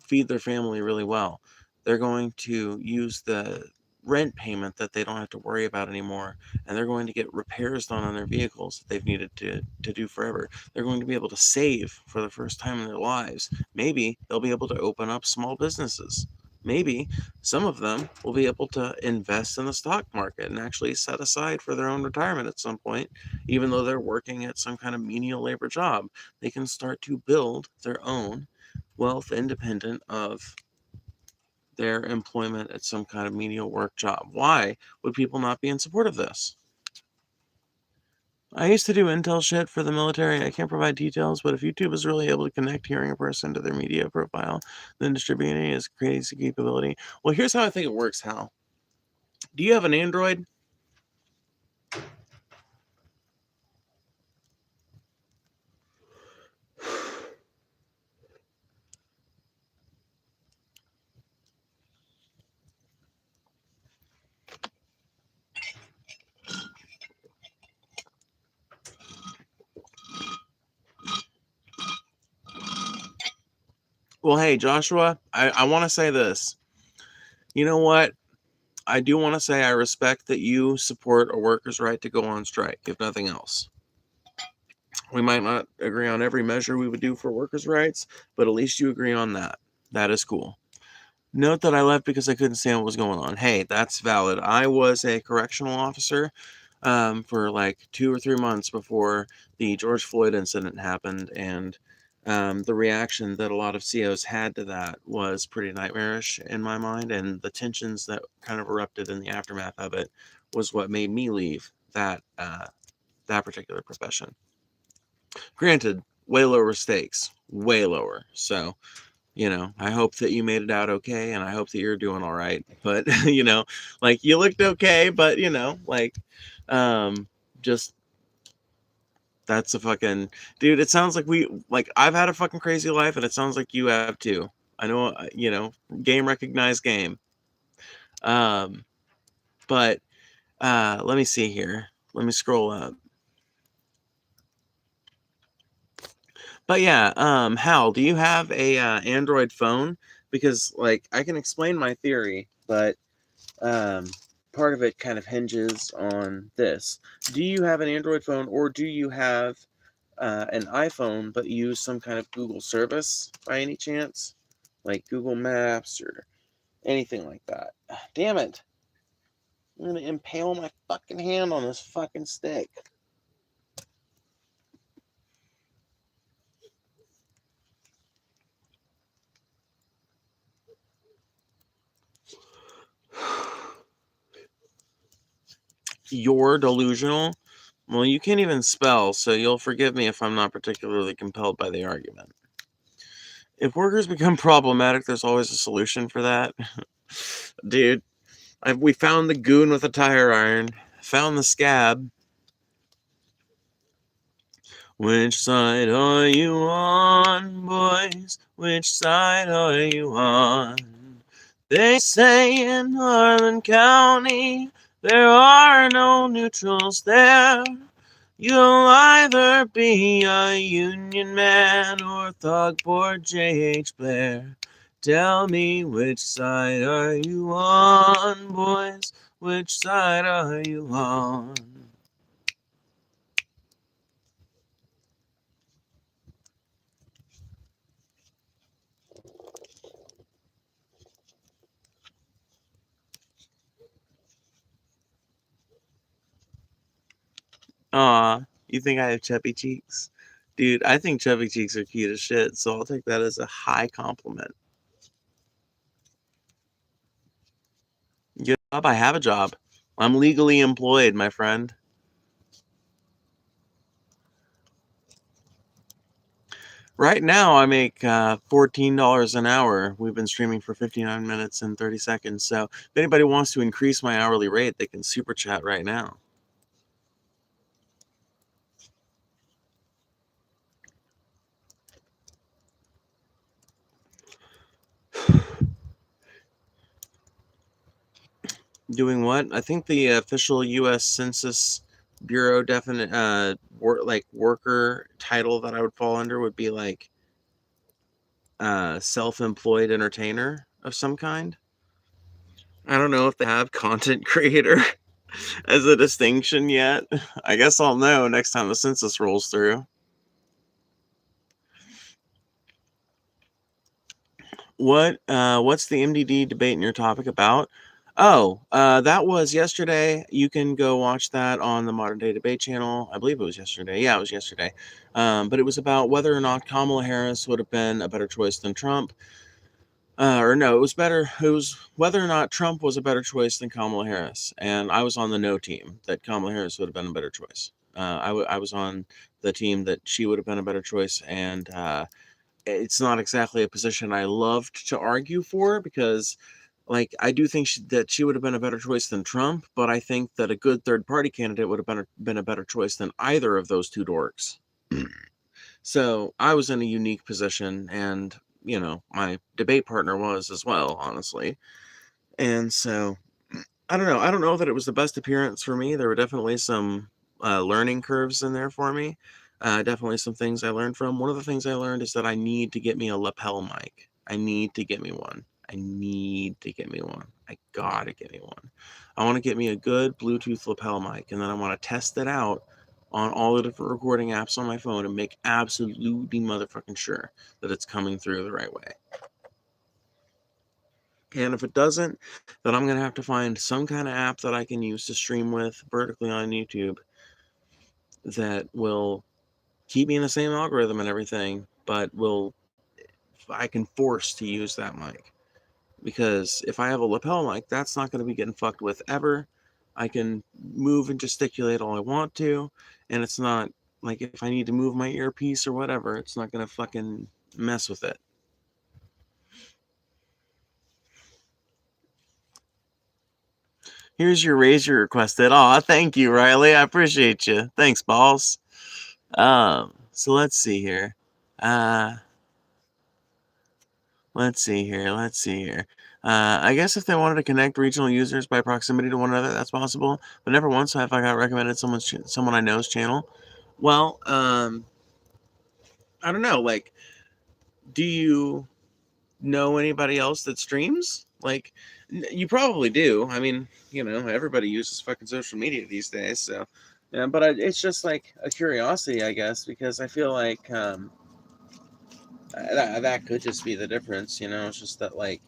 feed their family really well. They're going to use the rent payment that they don't have to worry about anymore, and they're going to get repairs done on their vehicles that they've needed to do forever. They're going to be able to save for the first time in their lives. Maybe they'll be able to open up small businesses. Maybe some of them will be able to invest in the stock market and actually set aside for their own retirement at some point, even though they're working at some kind of menial labor job. They can start to build their own wealth independent of their employment at some kind of menial work job. Why would people not be in support of this? I used to do intel shit for the military. I can't provide details, but if YouTube is really able to connect hearing a person to their media profile, then distributing is crazy capability. Well, here's how I think it works, Hal. Do you have an Android? Well, hey, Joshua, I want to say this. You know what? I do want to say I respect that you support a worker's right to go on strike, if nothing else. We might not agree on every measure we would do for workers' rights, but at least you agree on that. That is cool. Note that I left because I couldn't stand what was going on. Hey, that's valid. I was a correctional officer for like 2 or 3 months before the George Floyd incident happened, and the reaction that a lot of COs had to that was pretty nightmarish in my mind, and the tensions that kind of erupted in the aftermath of it was what made me leave that particular profession. Granted, way lower stakes, way lower. So, I hope that you made it out okay, and I hope that you're doing all right. But, like you looked okay, but, just that's a fucking dude. It sounds like I've had a fucking crazy life, and it sounds like you have too. I know, game recognized game. Um, but let me see here. Let me scroll up. But yeah, Hal, do you have a Android phone? Because like I can explain my theory, but um, part of it kind of hinges on this. Do you have an Android phone, or do you have an iPhone but use some kind of Google service by any chance, like Google Maps or anything like that? Damn it! I'm gonna impale my fucking hand on this fucking stick. You're delusional. Well, you can't even spell, so you'll forgive me if I'm not particularly compelled by the argument. If workers become problematic, there's always a solution for that. Dude, we found the goon with a tire iron, found the scab. Which side are you on, boys? Which side are you on? They say in Harlan County there are no neutrals there. You'll either be a Union man or thug poor J.H. Blair. Tell me, which side are you on, boys? Which side are you on? Aw, you think I have chubby cheeks? Dude, I think chubby cheeks are cute as shit, so I'll take that as a high compliment. Job? I have a job. I'm legally employed, my friend. Right now, I make $14 an hour. We've been streaming for 59 minutes and 30 seconds. So if anybody wants to increase my hourly rate, they can super chat right now. Doing what? I think the official U.S. Census Bureau definite worker title that I would fall under would be like self-employed entertainer of some kind. I don't know if they have content creator as a distinction yet. I guess I'll know next time the census rolls through. What's the MDD debate in your topic about? Oh, that was yesterday. You can go watch that on the Modern Day Debate channel. I believe it was yesterday. Yeah, it was yesterday. But it was about whether or not Kamala Harris would have been a better choice than Trump. Or no, it was better. It was whether or not Trump was a better choice than Kamala Harris. And I was on the no team that Kamala Harris would have been a better choice. I was on the team that she would have been a better choice. And it's not exactly a position I loved to argue for because, like, I do think that she would have been a better choice than Trump, but I think that a good third party candidate would have been a better choice than either of those two dorks. So I was in a unique position, and my debate partner was as well, honestly. And so I don't know. I don't know that it was the best appearance for me. There were definitely some learning curves in there for me. Definitely some things I learned from. One of the things I learned is that I need to get me a lapel mic. I need to get me one. I need to get me one. I gotta get me one. I want to get me a good Bluetooth lapel mic, and then I want to test it out on all the different recording apps on my phone and make absolutely motherfucking sure that it's coming through the right way. And if it doesn't, then I'm going to have to find some kind of app that I can use to stream with vertically on YouTube that will keep me in the same algorithm and everything, but I can force to use that mic. Because if I have a lapel mic, that's not going to be getting fucked with ever. I can move and gesticulate all I want to, and it's not like if I need to move my earpiece or whatever, it's not going to fucking mess with it. Here's your raise your requested. Aw, thank you, Riley. I appreciate you. Thanks, balls. So let's see here. Uh, let's see here. I guess if they wanted to connect regional users by proximity to one another, that's possible. But never once have I got recommended someone I know's channel. Well, I don't know. Like, do you know anybody else that streams? Like, you probably do. I mean, everybody uses fucking social media these days. So, yeah. But it's just like a curiosity, I guess, because I feel like that could just be the difference. It's just that like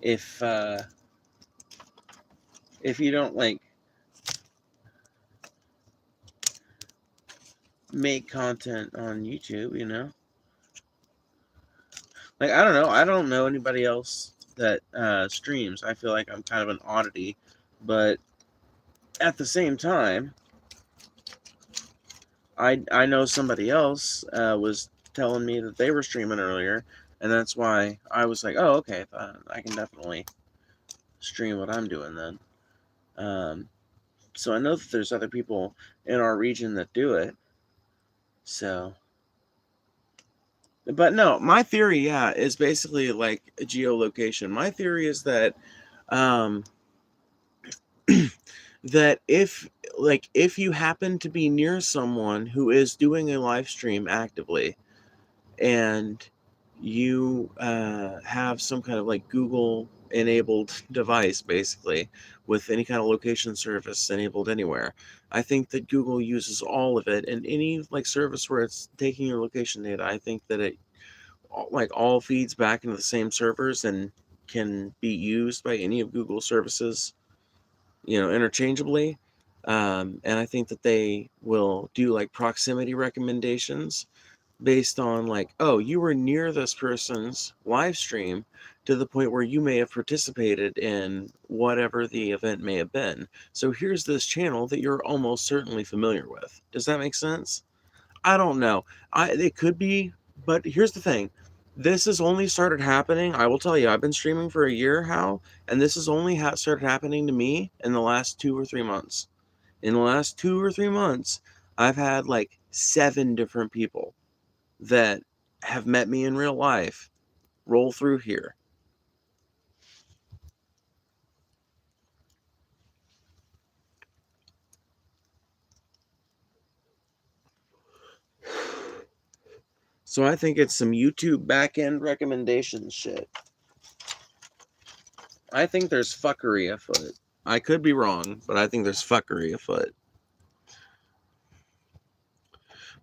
if you don't like make content on YouTube, like I don't know. I don't know anybody else that streams. I feel like I'm kind of an oddity, but at the same time, I know somebody else was telling me that they were streaming earlier, and that's why I was like, oh, okay, I can definitely stream what I'm doing then. So I know that there's other people in our region that do it. So, but no, my theory, yeah, is basically like a geolocation. My theory is that um, that if you happen to be near someone who is doing a live stream actively and you have some kind of like Google enabled device basically with any kind of location service enabled anywhere, I think that Google uses all of it, and any like service where it's taking your location data, I think that it all feeds back into the same servers and can be used by any of Google's services interchangeably. And I think that they will do like proximity recommendations based on like, oh, you were near this person's live stream to the point where you may have participated in whatever the event may have been. So here's this channel that you're almost certainly familiar with. Does that make sense? I don't know. It could be, but here's the thing. This has only started happening. I will tell you, I've been streaming for a year, Hal, and this has only started happening to me in the last 2 or 3 months. In the last 2 or 3 months, I've had like 7 different people that have met me in real life roll through here. So I think it's some YouTube back-end recommendation shit. I think there's fuckery afoot. I could be wrong, but I think there's fuckery afoot.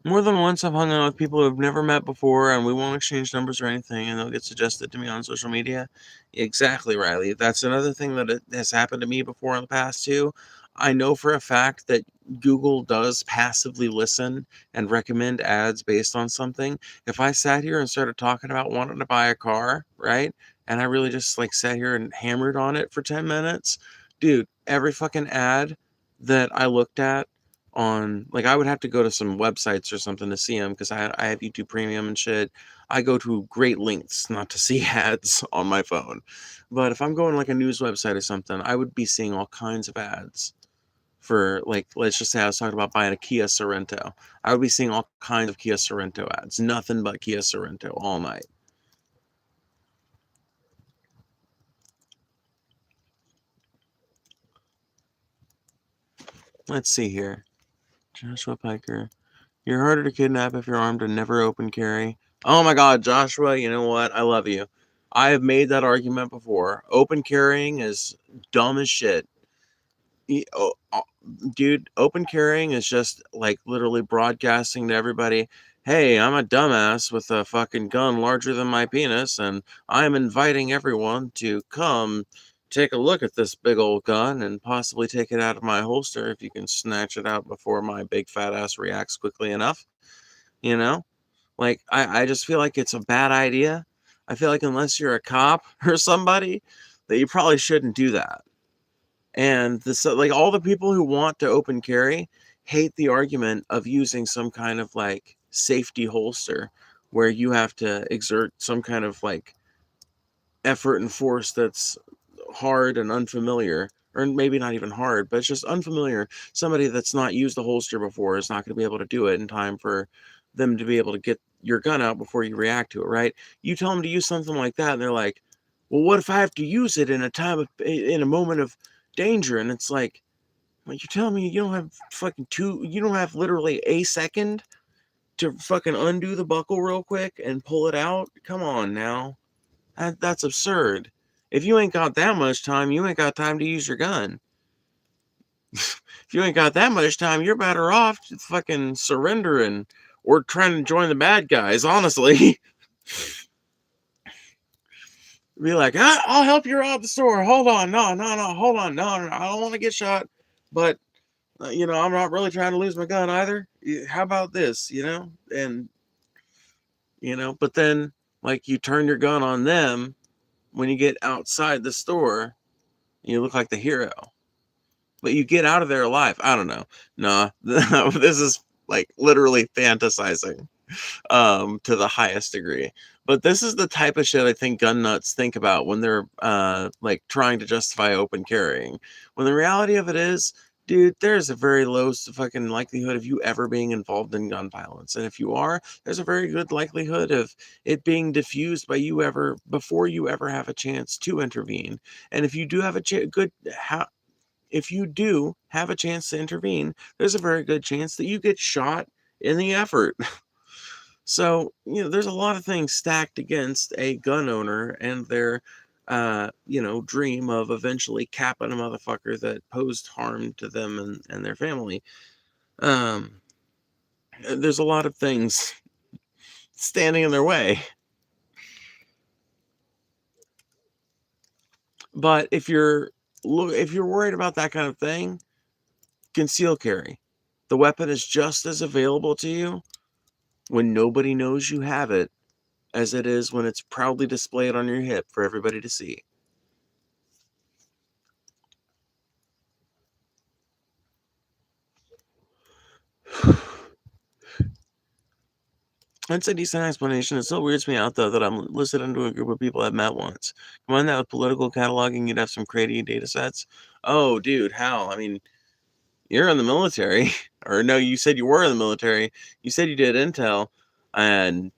More than once, I've hung out with people who have never met before, and we won't exchange numbers or anything, and they'll get suggested to me on social media. Exactly, Riley. That's another thing that has happened to me before in the past, too. I know for a fact that Google does passively listen and recommend ads based on something. If I sat here and started talking about wanting to buy a car, right? And I really just like sat here and hammered on it for 10 minutes, dude, every fucking ad that I looked at on, like, I would have to go to some websites or something to see them because I have YouTube Premium and shit. I go to great lengths not to see ads on my phone. But if I'm going like a news website or something, I would be seeing all kinds of ads for, like, let's just say I was talking about buying a Kia Sorento. I would be seeing all kinds of Kia Sorento ads, nothing but Kia Sorento all night. Let's see here. Joshua Piker. You're harder to kidnap if you're armed and never open carry. Oh my God, Joshua, you know what? I love you. I have made that argument before. Open carrying is dumb as shit. Dude, open carrying is just like literally broadcasting to everybody, hey, I'm a dumbass with a fucking gun larger than my penis, and I'm inviting everyone to come take a look at this big old gun and possibly take it out of my holster if you can snatch it out before my big fat ass reacts quickly enough. You know? Like, I just feel like it's a bad idea. I feel like unless you're a cop or somebody, that you probably shouldn't do that. And this, like, all the people who want to open carry hate the argument of using some kind of like safety holster where you have to exert some kind of like effort and force that's hard and unfamiliar, or maybe not even hard, but it's just unfamiliar. Somebody that's not used the holster before is not going to be able to do it in time for them to be able to get your gun out before you react to it, right? You tell them to use something like that, and they're like, well, what if I have to use it in a moment of danger? And it's like you're telling me you don't have you don't have literally a second to fucking undo the buckle real quick and pull it out? Come on now. That's absurd. If you ain't got that much time, you ain't got time to use your gun. If you ain't got that much time, you're better off fucking surrendering or trying to join the bad guys, honestly. Be like, I'll help you rob the store. Hold on. No, hold on. No, I don't want to get shot. But, I'm not really trying to lose my gun either. How about this, And, but then, like, you turn your gun on them when you get outside the store, you look like the hero. But you get out of there alive. I don't know. Nah, this is like literally fantasizing to the highest degree. But this is the type of shit I think gun nuts think about when they're like trying to justify open carrying. When the reality of it is, dude, there's a very low fucking likelihood of you ever being involved in gun violence. And if you are, there's a very good likelihood of it being diffused by you ever before you ever have a chance to intervene. And if you do have if you do have a chance to intervene, there's a very good chance that you get shot in the effort. So, there's a lot of things stacked against a gun owner and their, dream of eventually capping a motherfucker that posed harm to them and their family. There's a lot of things standing in their way. But if you're worried about that kind of thing, conceal carry. The weapon is just as available to you when nobody knows you have it as it is when it's proudly displayed on your hip for everybody to see. That's a decent explanation. It still weirds me out, though, that I'm listed into a group of people I've met once. Combine that with political cataloging, you'd have some crazy data sets. Oh, dude, how? I mean, you're in the military. Or no, you said you were in the military. You said you did intel. And,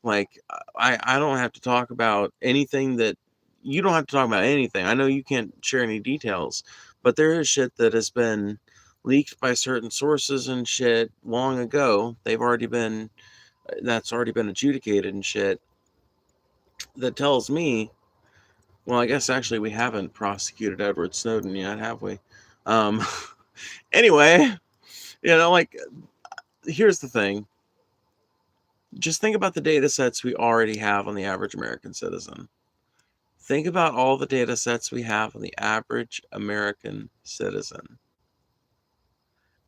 like, I don't have to talk about anything that... You don't have to talk about anything. I know you can't share any details. But there is shit that has been leaked by certain sources and shit long ago. They've already been that's already been adjudicated and shit, that tells me, well, I guess actually we haven't prosecuted Edward Snowden yet, have we? Um, anyway, like, here's the thing. Just think about the data sets we already have on the average American citizen. Think about all the data sets we have on the average American citizen.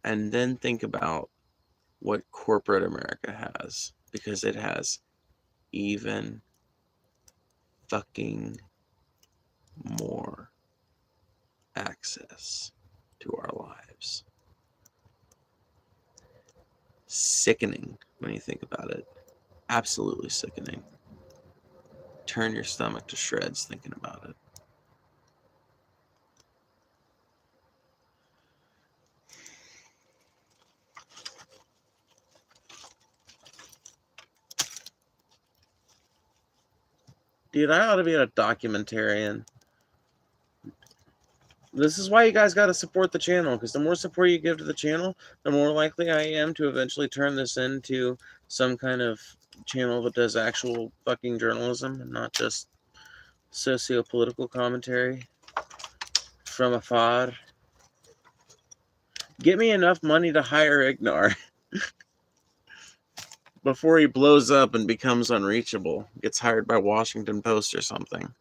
And then think about what corporate America has, because it has even fucking more access to our lives. Sickening when you think about it. Absolutely sickening. Turn your stomach to shreds thinking about it. Dude, I ought to be a documentarian. This is why you guys got to support the channel, because the more support you give to the channel, the more likely I am to eventually turn this into some kind of channel that does actual fucking journalism and not just socio-political commentary from afar. Get me enough money to hire Ignar before he blows up and becomes unreachable, gets hired by Washington Post or something.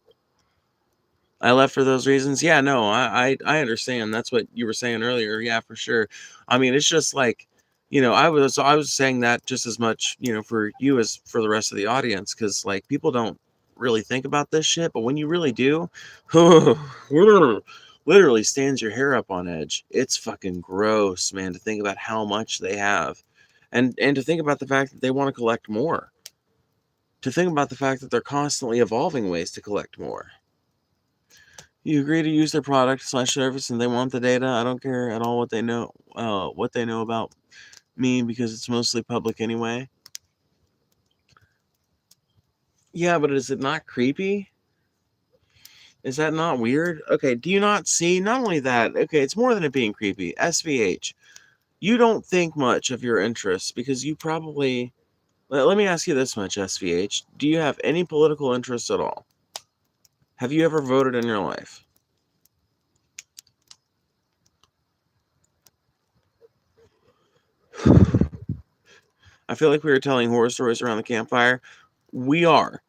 I left for those reasons. Yeah, no, I understand. That's what you were saying earlier. Yeah, for sure. I mean, it's just like, I was saying that just as much, for you as for the rest of the audience, because like people don't really think about this shit, but when you really do, literally stands your hair up on edge. It's fucking gross, man, to think about how much they have, and to think about the fact that they want to collect more. To think about the fact that they're constantly evolving ways to collect more. You agree to use their product/service, and they want the data. I don't care at all what they know about me, because it's mostly public anyway. Yeah, but is it not creepy? Is that not weird? Okay, do you not see? Not only that, okay, it's more than it being creepy. SVH, you don't think much of your interests because you probably. Let me ask you this much, SVH. Do you have any political interests at all? Have you ever voted in your life? I feel like we were telling horror stories around the campfire. We are.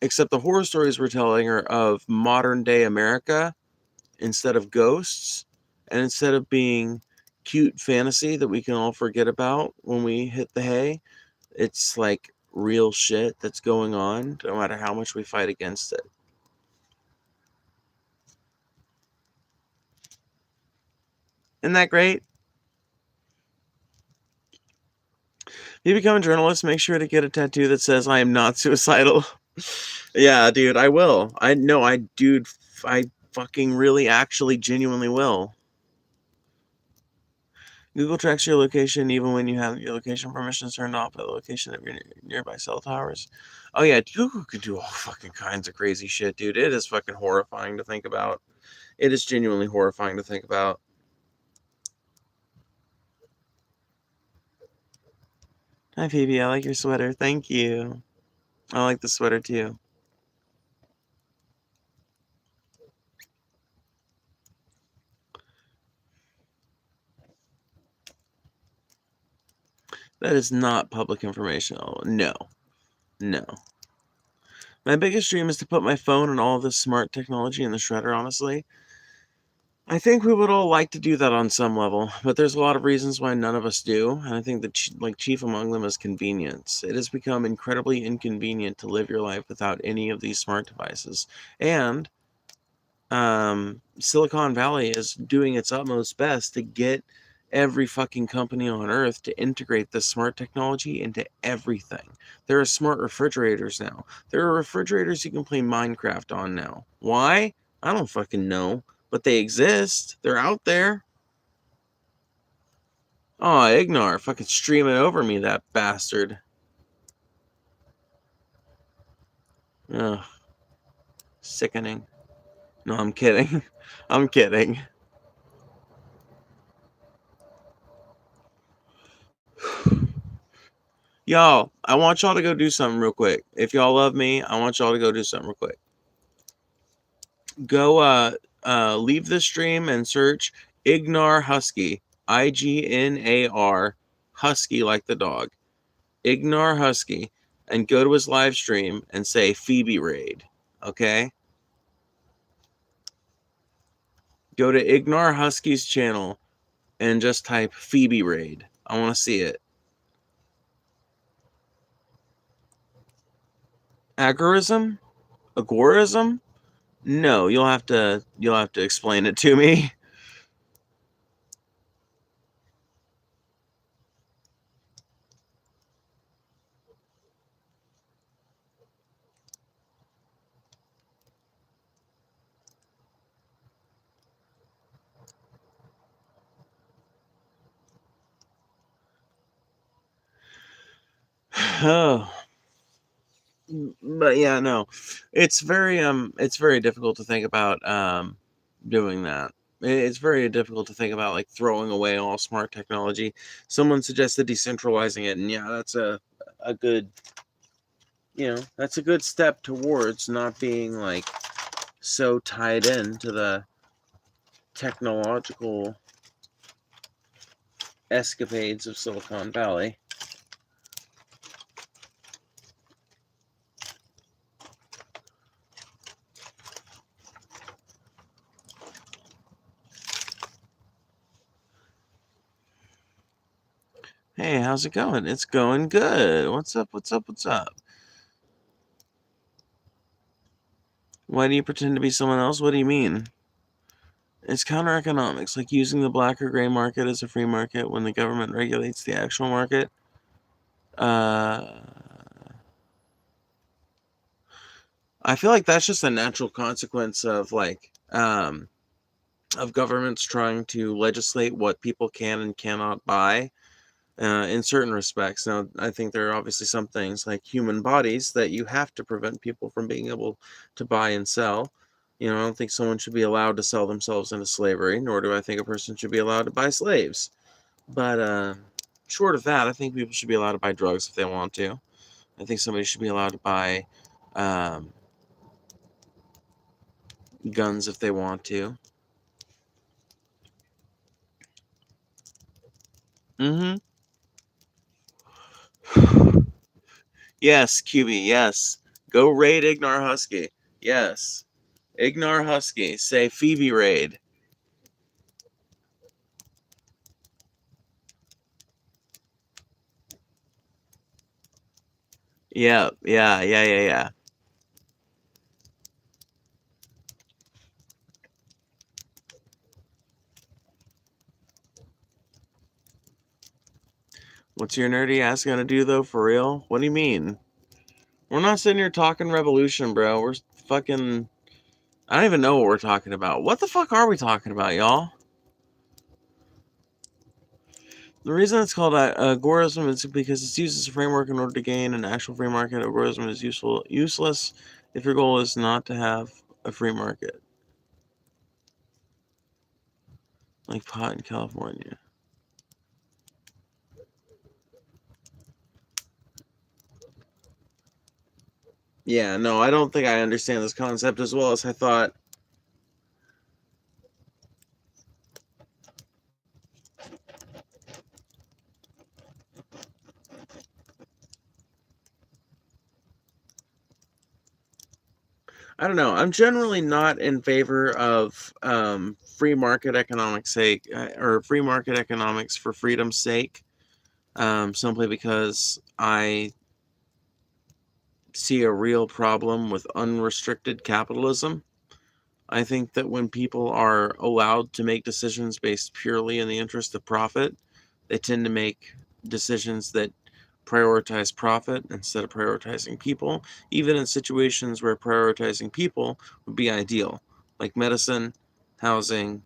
Except the horror stories we're telling are of modern day America instead of ghosts, and instead of being cute fantasy that we can all forget about when we hit the hay. It's like real shit that's going on, no matter how much we fight against it. Isn't that great? If you become a journalist, make sure to get a tattoo that says I am not suicidal. Yeah, dude, I will. I fucking really actually genuinely will. Google tracks your location even when you have your location permissions turned off at the location of your nearby cell towers. Oh yeah, Google can do all fucking kinds of crazy shit, dude. It is fucking horrifying to think about. It is genuinely horrifying to think about. Hi, Phoebe. I like your sweater. Thank you. I like the sweater too. That is not public information. Oh, no. No. My biggest dream is to put my phone and all this smart technology in the shredder, honestly. I think we would all like to do that on some level, but there's a lot of reasons why none of us do, and I think that chief among them is convenience. It has become incredibly inconvenient to live your life without any of these smart devices, and Silicon Valley is doing its utmost best to get every fucking company on earth to integrate this smart technology into everything. There are smart refrigerators now. There are refrigerators you can play Minecraft on now. Why? I don't fucking know, but they exist. They're out there. Oh, Ignar fucking streaming over me, that bastard. Ugh, sickening. No, I'm kidding. I'm kidding. Y'all, I want y'all to go do something real quick. If y'all love me, I want y'all to go do something real quick. Go leave the stream and search Ignar Husky. Ignar Husky, like the dog. Ignar Husky, and go to his live stream and say Phoebe Raid. Okay? Go to Ignar Husky's channel and just type Phoebe Raid. I want to see it. Agorism? Agorism? No, you'll have to explain it to me. Oh. But yeah, no. It's very difficult to think about doing that. It's very difficult to think about like throwing away all smart technology. Someone suggested decentralizing it, and yeah, that's a good, that's a good step towards not being like so tied in to the technological escapades of Silicon Valley. Hey, how's it going? It's going good. What's up? What's up? What's up? Why do you pretend to be someone else? What do you mean? It's counter economics, like using the black or gray market as a free market when the government regulates the actual market. I feel like that's just a natural consequence of of governments trying to legislate what people can and cannot buy in certain respects. Now, I think there are obviously some things like human bodies that you have to prevent people from being able to buy and sell. I don't think someone should be allowed to sell themselves into slavery, nor do I think a person should be allowed to buy slaves. But short of that, I think people should be allowed to buy drugs if they want to. I think somebody should be allowed to buy guns if they want to. Mm-hmm. Yes, QB, yes. Go raid Ignar Husky. Yes. Ignar Husky. Say Phoebe raid. Yeah. What's your nerdy ass gonna do though, for real? What do you mean? We're not sitting here talking revolution, bro. We're fucking... I don't even know what we're talking about. What the fuck are we talking about, y'all? The reason it's called agorism is because it's used as a framework in order to gain an actual free market. Agorism is useless if your goal is not to have a free market. Like pot in California. Yeah, no, I don't think I understand this concept as well as I thought. I don't know. I'm generally not in favor of free market economics sake or free market economics for freedom's sake. Simply because I see a real problem with unrestricted capitalism. I think that when people are allowed to make decisions based purely in the interest of profit, they tend to make decisions that prioritize profit instead of prioritizing people, even in situations where prioritizing people would be ideal, like medicine, housing,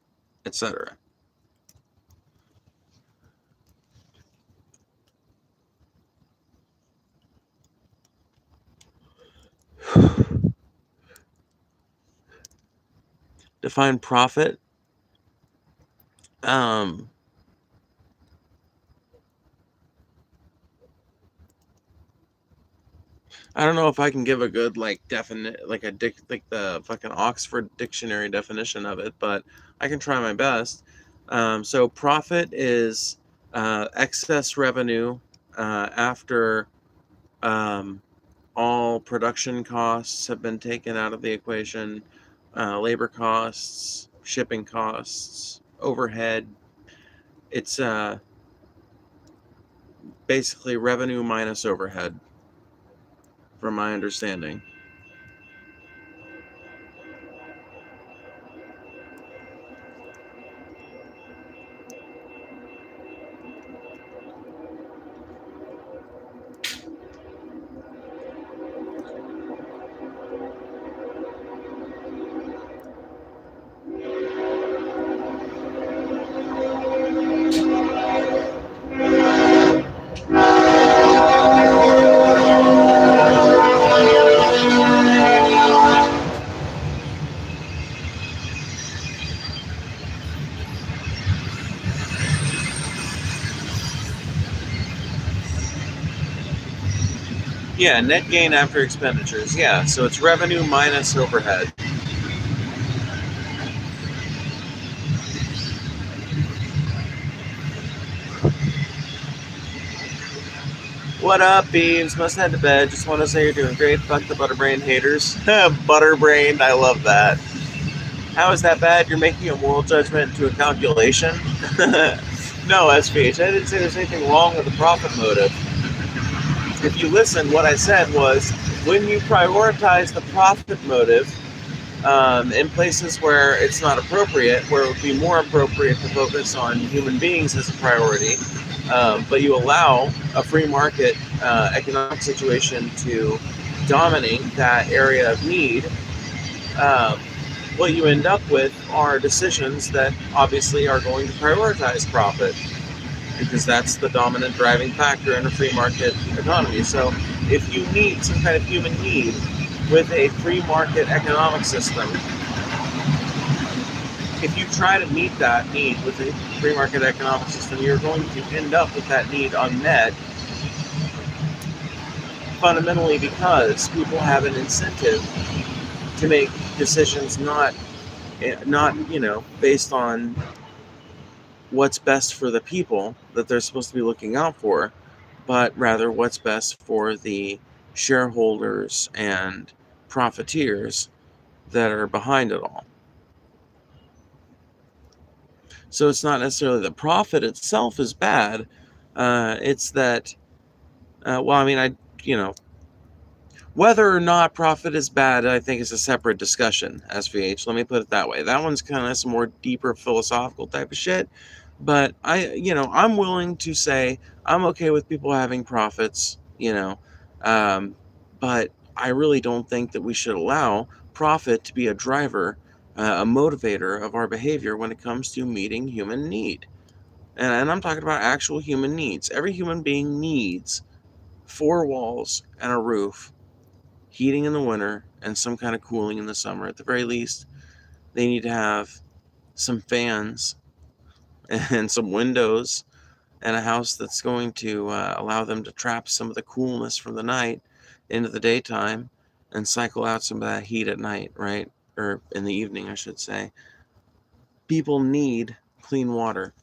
etc. Define profit. Um, I don't know if I can give a good like definite like like the fucking Oxford Dictionary definition of it, but I can try my best. So profit is excess revenue after um, all production costs have been taken out of the equation, labor costs, shipping costs, overhead. It's basically revenue minus overhead, from my understanding. Yeah, net gain after expenditures. Yeah, so it's revenue minus overhead. What up, Beans? Must head to bed. Just want to say you're doing great. Fuck the butterbrain haters. Butterbrained, I love that. How is that bad? You're making a moral judgment into a calculation? No, SPH. I didn't say there's anything wrong with the profit motive. If you listen, what I said was when you prioritize the profit motive in places where it's not appropriate, where it would be more appropriate to focus on human beings as a priority, but you allow a free market economic situation to dominate that area of need, um, what you end up with are decisions that obviously are going to prioritize profit because that's the dominant driving factor in a free market economy. So if you meet some kind of human need with a free market economic system, if you try to meet that need with a free market economic system, you're going to end up with that need unmet, fundamentally because people have an incentive to make decisions not based on what's best for the people that they're supposed to be looking out for, but rather what's best for the shareholders and profiteers that are behind it all. So it's not necessarily the profit itself is bad. It's that, well, I mean, whether or not profit is bad, I think is a separate discussion, SVH. Let me put it that way. That one's kind of some more deeper philosophical type of shit. But I'm willing to say I'm okay with people having profits, but I really don't think that we should allow profit to be a driver, a motivator of our behavior when it comes to meeting human need. And I'm talking about actual human needs. Every human being needs four walls and a roof, heating in the winter, and some kind of cooling in the summer. At the very least, they need to have some fans and some windows and a house that's going to allow them to trap some of the coolness from the night into the daytime and cycle out some of that heat at night, right? Or in the evening, I should say. People need clean water.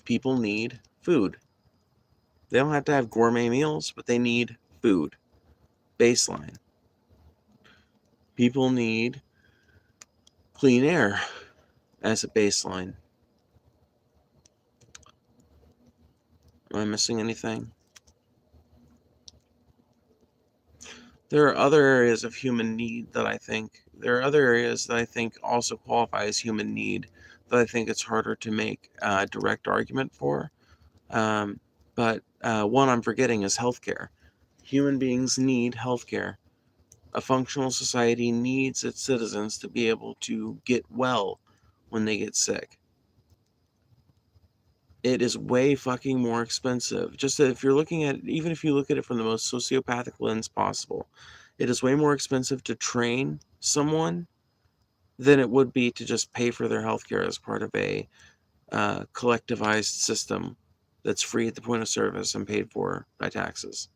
People need food. They don't have to have gourmet meals, but they need food. Baseline. People need clean air as a baseline. Am I missing anything? There are other areas of human need that there are other areas that I think also qualify as human need that I think it's harder to make a direct argument for. Um, but one I'm forgetting is healthcare. Human beings need healthcare. A functional society needs its citizens to be able to get well when they get sick. It is way fucking more expensive. Just if you're looking at, even if you look at it from the most sociopathic lens possible, it is way more expensive to train someone than it would be to just pay for their healthcare as part of a collectivized system that's free at the point of service and paid for by taxes.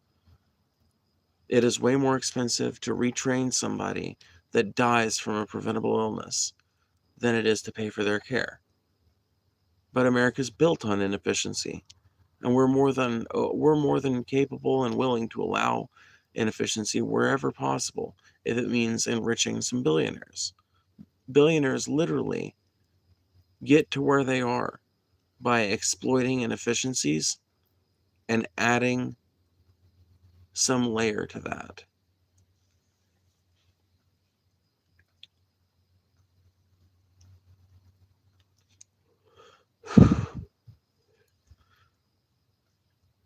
It is way more expensive to retrain somebody that dies from a preventable illness than it is to pay for their care. But America's built on inefficiency, and we're more than capable and willing to allow inefficiency wherever possible if it means enriching some billionaires. Billionaires literally get to where they are by exploiting inefficiencies and adding some layer to that.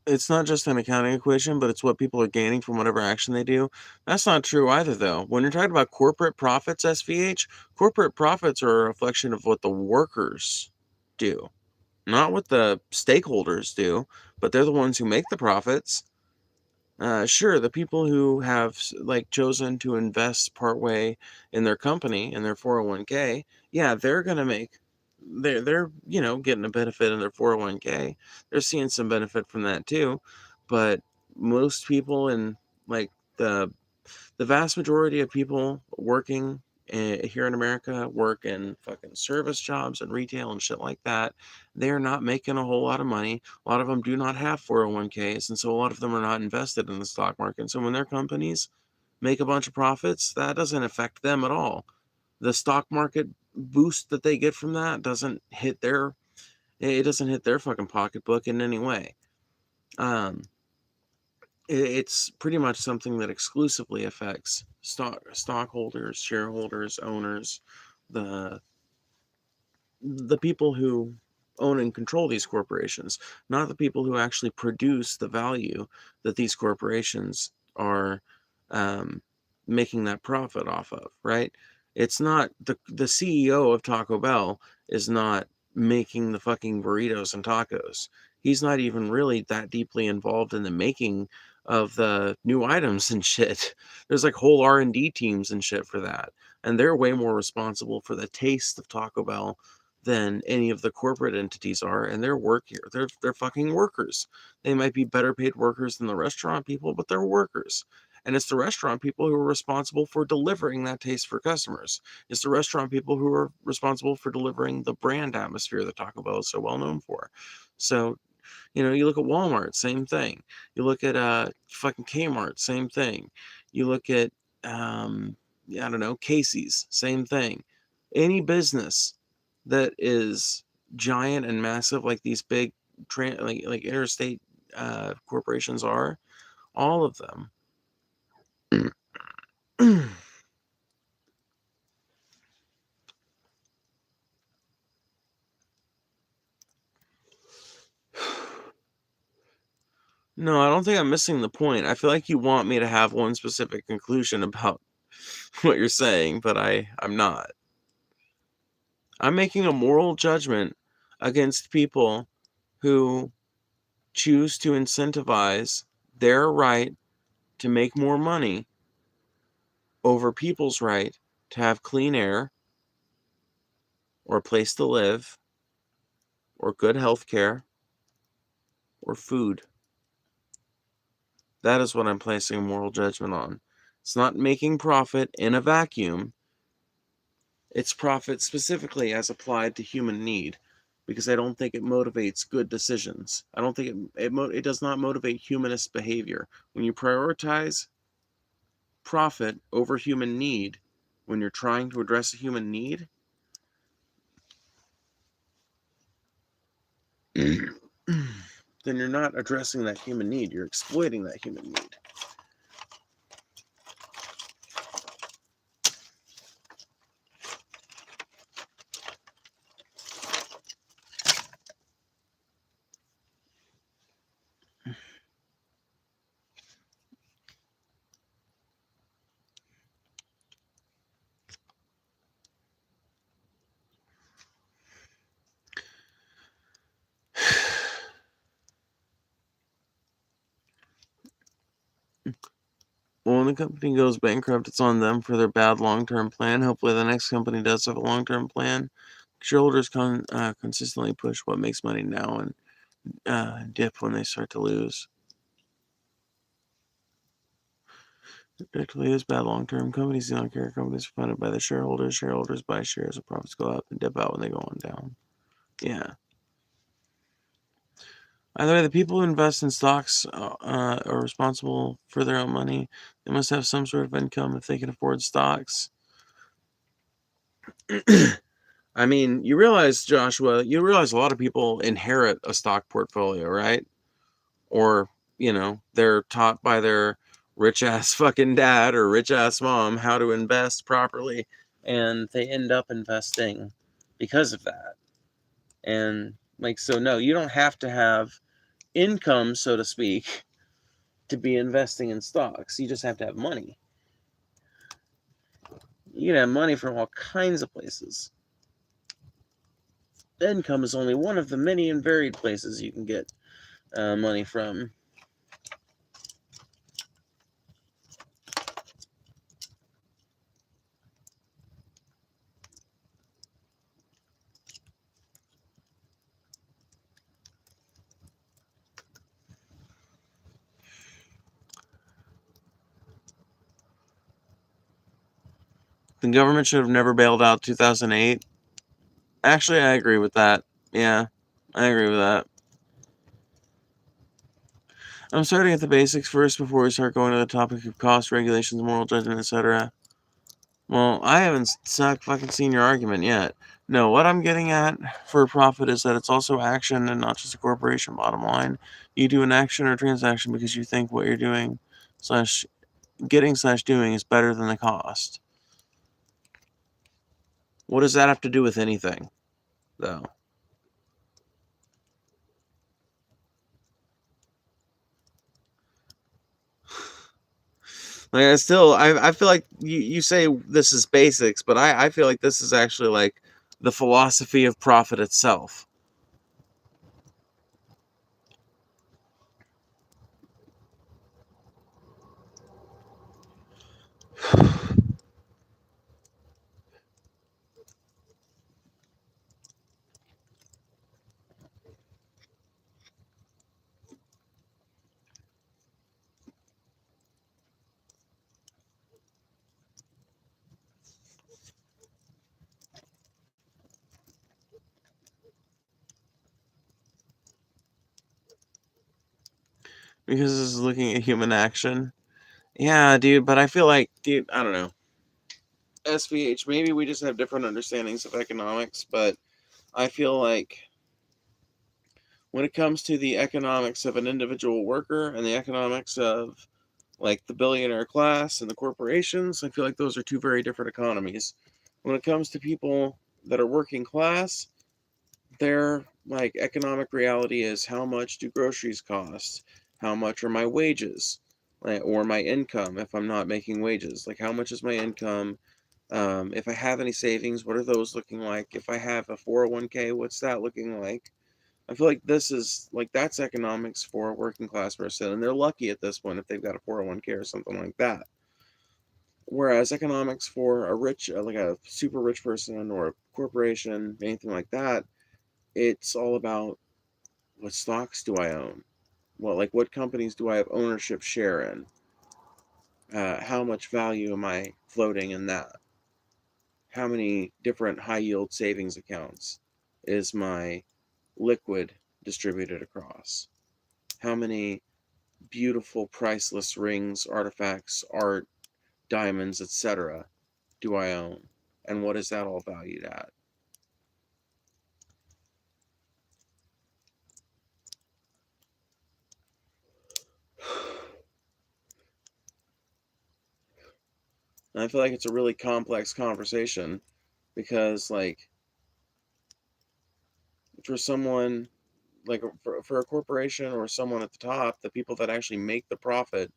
It's not just an accounting equation, but it's what people are gaining from whatever action they do. That's not true either, though. When you're talking about corporate profits, SVH, corporate profits are a reflection of what the workers do, not what the stakeholders do, but they're the ones who make the profits. Sure, the people who have like chosen to invest partway in their company in their 401k, yeah, they're gonna make they're getting a benefit in their 401k. They're seeing some benefit from that too, but most people in like the the vast majority of people working here in America work in fucking service jobs and retail and shit like that. They're not making a whole lot of money. A lot of them do not have 401ks, and so a lot of them are not invested in the stock market. So when their companies make a bunch of profits, that doesn't affect them at all. The stock market boost that they get from that doesn't hit their fucking pocketbook in any way. Um, it's pretty much something that exclusively affects stockholders, shareholders, owners, the the people who own and control these corporations, not the people who actually produce the value that these corporations are um, making that profit off of, right? It's not the CEO of Taco Bell is not making the fucking burritos and tacos. He's not even really that deeply involved in the making of the new items and shit. There's like whole R&D teams and shit for that. And they're way more responsible for the taste of Taco Bell than any of the corporate entities are, and they're work here. They're fucking workers. They might be better paid workers than the restaurant people, but they're workers. And it's the restaurant people who are responsible for delivering that taste for customers. It's the restaurant people who are responsible for delivering the brand atmosphere that Taco Bell is so well known for. So, you look at Walmart, same thing. You look at fucking Kmart, same thing. You look at I don't know, Casey's, same thing. Any business that is giant and massive like these big like interstate corporations are, all of them. No, I don't think I'm missing the point. I feel like you want me to have one specific conclusion about what you're saying, but I'm not. I'm making a moral judgment against people who choose to incentivize their right to make more money over people's right to have clean air or a place to live or good health care or food. That is what I'm placing a moral judgment on. It's not making profit in a vacuum. It's profit specifically as applied to human need, because I don't think it motivates good decisions. I don't think it does not motivate humanist behavior. When you prioritize profit over human need, when you're trying to address a human need, then you're not addressing that human need. You're exploiting that human need. Well, when the company goes bankrupt, it's on them for their bad long-term plan. Hopefully, the next company does have a long-term plan. Shareholders consistently push what makes money now and dip when they start to lose. Predictably is bad long term. Companies do not care. Companies are funded by the shareholders. Shareholders buy shares. The profits go up and dip out when they go on down. Yeah. Either way, the people who invest in stocks are responsible for their own money. They must have some sort of income if they can afford stocks. I mean, you realize, Joshua, you realize a lot of people inherit a stock portfolio, right? Or, they're taught by their rich ass fucking dad or rich ass mom how to invest properly, and they end up investing because of that. And, so no, you don't have to have income, so to speak, to be investing in stocks. You just have to have money. You can have money from all kinds of places. Income is only one of the many and varied places you can get money from. The government should have never bailed out 2008. Actually, I agree with that. Yeah, I agree with that. I'm starting at the basics first before we start going to the topic of cost, regulations, moral judgment, etc. Well, I haven't fucking seen your argument yet. No, what I'm getting at for profit is that it's also action and not just a corporation, bottom line. You do an action or transaction because you think what you're doing slash getting slash doing is better than the cost. What does that have to do with anything, though? Like, I feel like you say this is basics, but I feel like this is actually like the philosophy of profit itself. Because this is looking at human action. Yeah, dude, but I feel like, dude, I don't know. SVH, maybe we just have different understandings of economics, but I feel like when it comes to the economics of an individual worker and the economics of like the billionaire class and the corporations, I feel like those are two very different economies. When it comes to people that are working class, their like economic reality is how much do groceries cost? How much are my wages? Like, or my income if I'm not making wages? Like how much is my income? If I have any savings, what are those looking like? If I have a 401k, what's that looking like? I feel like this is like that's economics for a working class person, and they're lucky at this point if they've got a 401k or something like that. Whereas economics for a rich, like a super rich person or a corporation, anything like that, it's all about what stocks do I own? What companies do I have ownership share in? How much value am I floating in that? How many different high yield savings accounts is my liquid distributed across? How many beautiful priceless rings, artifacts, art, diamonds, etc. do I own? And what is that all valued at? And I feel like it's a really complex conversation because, like, for someone, like, for a corporation or someone at the top, the people that actually make the profit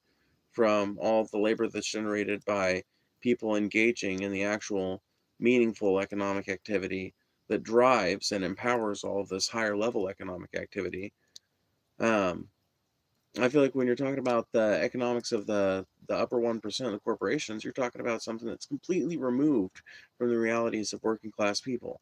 from all the labor that's generated by people engaging in the actual meaningful economic activity that drives and empowers all of this higher level economic activity. Um, I feel like when you're talking about the economics of the upper 1% of the corporations, you're talking about something that's completely removed from the realities of working class people.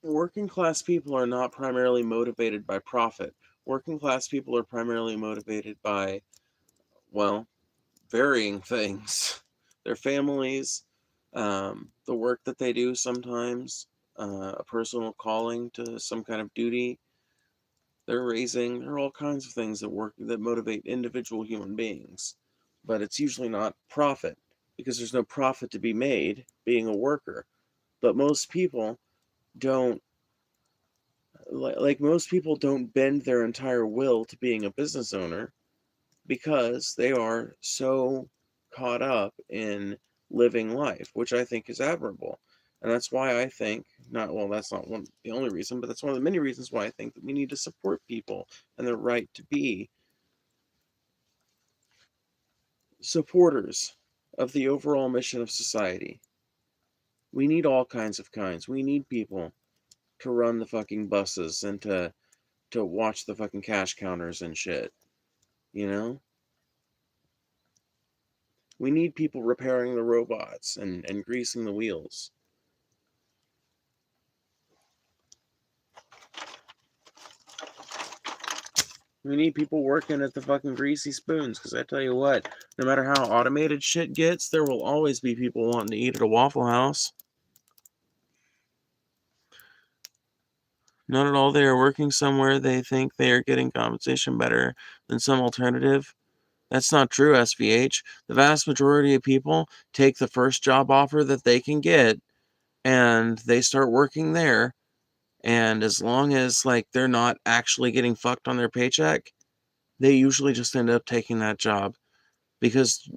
Working class people are not primarily motivated by profit. Working class people are primarily motivated by, well, varying things. Their families, the work that they do sometimes, a personal calling to some kind of duty. There are all kinds of things that motivate individual human beings. But it's usually not profit, because there's no profit to be made being a worker. But most people don't like most people don't bend their entire will to being a business owner because they are so caught up in living life, which I think is admirable. And that's why I think, not well, that's not one the only reason, but that's one of the many reasons why I think that we need to support people and their right to be supporters of the overall mission of society. We need all kinds of kinds. We need people to run the fucking buses and to watch the fucking cash counters and shit, you know? We need people repairing the robots and greasing the wheels. We need people working at the fucking greasy spoons, because I tell you what, no matter how automated shit gets, there will always be people wanting to eat at a Waffle House. Not at all. They are working somewhere they think they are getting compensation better than some alternative. That's not true, SVH. The vast majority of people take the first job offer that they can get and they start working there. And as long as like they're not actually getting fucked on their paycheck, they usually just end up taking that job. Because,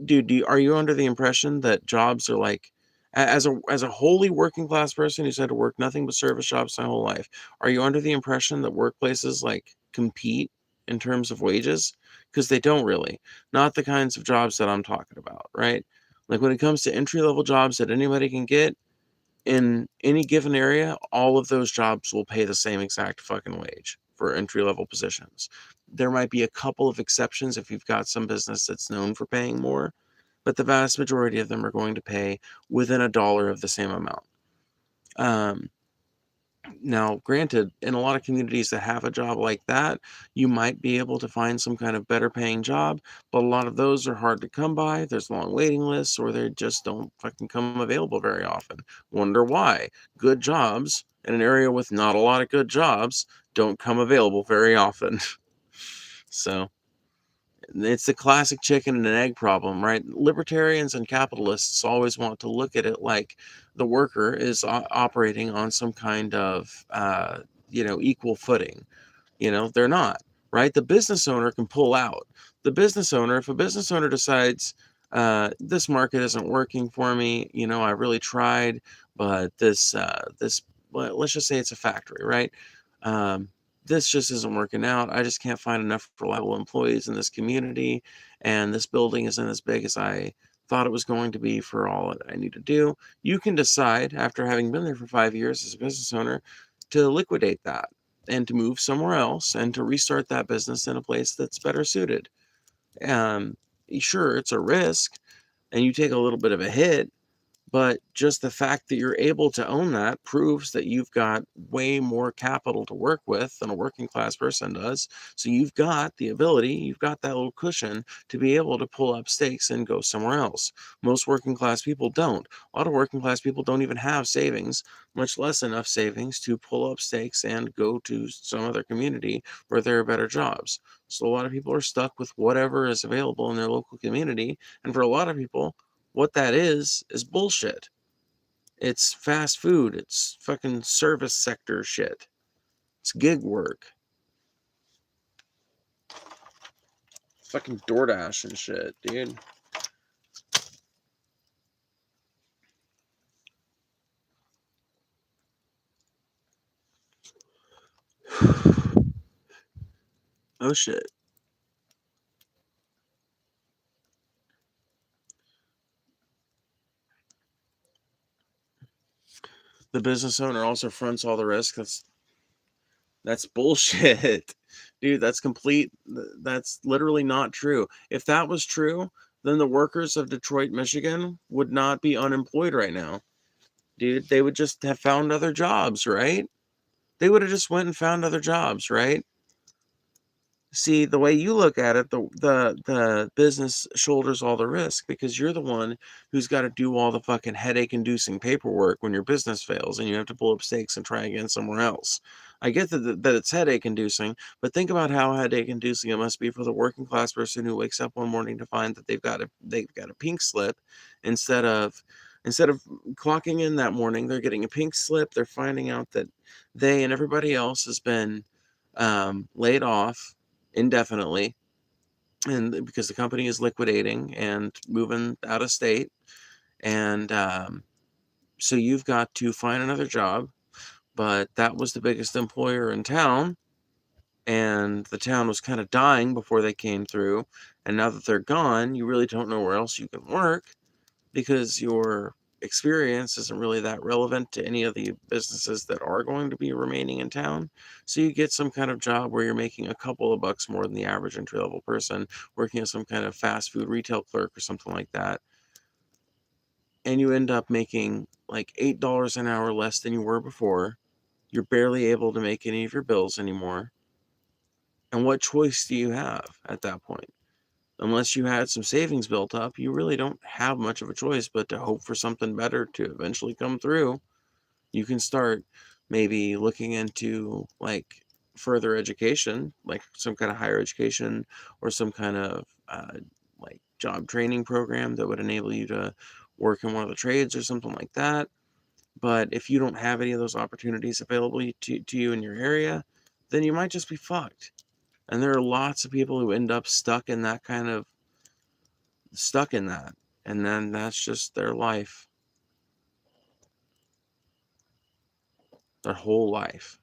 dude, are you under the impression that jobs are like, as a wholly working class person who's had to work nothing but service jobs my whole life, are you under the impression that workplaces like compete in terms of wages? Because they don't really. Not the kinds of jobs that I'm talking about, right? Like when it comes to entry level jobs that anybody can get, in any given area, all of those jobs will pay the same exact fucking wage for entry level positions. There might be a couple of exceptions if you've got some business that's known for paying more, but the vast majority of them are going to pay within a dollar of the same amount. Um, Now, granted, in a lot of communities that have a job like that, you might be able to find some kind of better paying job, but a lot of those are hard to come by. There's long waiting lists, or they just don't fucking come available very often. Wonder why. Good jobs in an area with not a lot of good jobs don't come available very often. So it's the classic chicken and an egg problem, right? Libertarians and capitalists always want to look at it like the worker is operating on some kind of, equal footing. They're not, right? The business owner can pull out. If a business owner decides, this market isn't working for me, I really tried, but let's just say it's a factory, right? Um, this just isn't working out. I just can't find enough reliable employees in this community, and this building isn't as big as I thought it was going to be for all that I need to do. You can decide, after having been there for 5 years as a business owner, to liquidate that and to move somewhere else and to restart that business in a place that's better suited. Um, sure, it's a risk and you take a little bit of a hit, but just the fact that you're able to own that proves that you've got way more capital to work with than a working class person does. So you've got that little cushion to be able to pull up stakes and go somewhere else. Most working class people don't. A lot of working class people don't even have savings, much less enough savings to pull up stakes and go to some other community where there are better jobs. So a lot of people are stuck with whatever is available in their local community. And for a lot of people, what that is bullshit. It's fast food. It's fucking service sector shit. It's gig work. Fucking DoorDash and shit, dude. Oh shit. The business owner also fronts all the risk. That's bullshit. Dude, that's literally not true. If that was true, then the workers of Detroit, Michigan would not be unemployed right now. dude, they would just have found other jobs, right? They would have just went and found other jobs, right? See, the way you look at it, the business shoulders all the risk because you're the one who's got to do all the fucking headache-inducing paperwork when your business fails and you have to pull up stakes and try again somewhere else. I get that it's headache-inducing, but think about how headache-inducing it must be for the working class person who wakes up one morning to find that they've got a pink slip instead of instead of clocking in that morning, they're getting a pink slip. They're finding out that they and everybody else has been laid off indefinitely, and because the company is liquidating and moving out of state, and so you've got to find another job. But that was the biggest employer in town, and the town was kind of dying before they came through. And now that they're gone, you really don't know where else you can work because your experience isn't really that relevant to any of the businesses that are going to be remaining in town. So you get some kind of job where you're making a couple of bucks more than the average entry level person working as some kind of fast food retail clerk or something like that. And you end up making like $8 an hour less than you were before. You're barely able to make any of your bills anymore. And what choice do you have at that point? Unless you had some savings built up, you really don't have much of a choice but to hope for something better to eventually come through. You can start maybe looking into like further education, like some kind of higher education or some kind of like job training program that would enable you to work in one of the trades or something like that. But if you don't have any of those opportunities available to you in your area, then you might just be fucked. And there are lots of people who end up stuck in that. And then that's just their life, their whole life.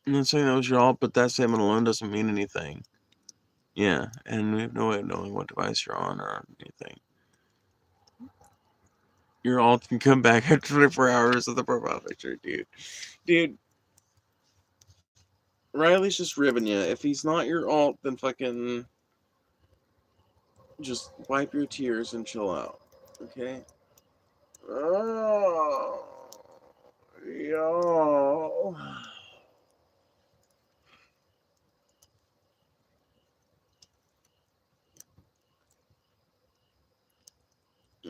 I'm not saying that was your alt, but that statement alone doesn't mean anything. Yeah, and we have no way of knowing what device you're on or anything. Your alt can come back after 24 hours of the profile picture, dude. Dude, Riley's just ribbing you. If he's not your alt, then fucking just wipe your tears and chill out. Okay? Oh, yo.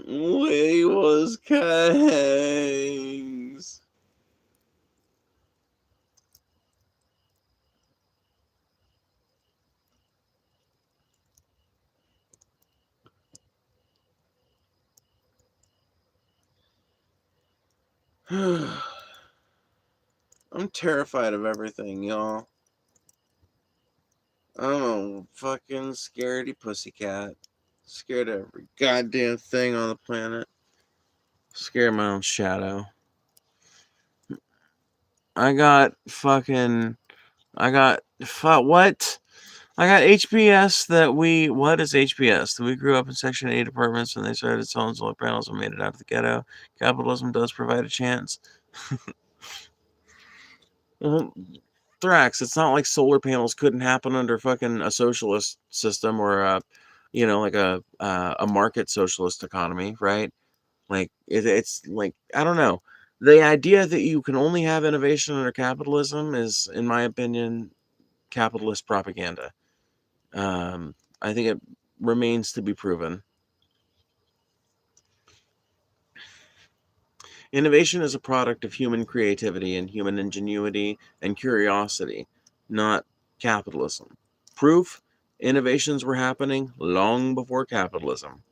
We was kings. I'm terrified of everything, y'all. I'm a fucking scaredy pussycat. Scared of every goddamn thing on the planet. Scared of my own shadow. I got fucking. I got. What? I got HPS that we. What is HPS? That we grew up in Section 8 apartments when they started selling solar panels and made it out of the ghetto. Capitalism does provide a chance. Well, Thrax, it's not like solar panels couldn't happen under fucking a socialist system or like a market socialist economy, right? Like it's like I don't know. The idea that you can only have innovation under capitalism is, in my opinion, capitalist propaganda. I think it remains to be proven. Innovation is a product of human creativity and human ingenuity and curiosity, not capitalism. Proof: innovations were happening long before capitalism.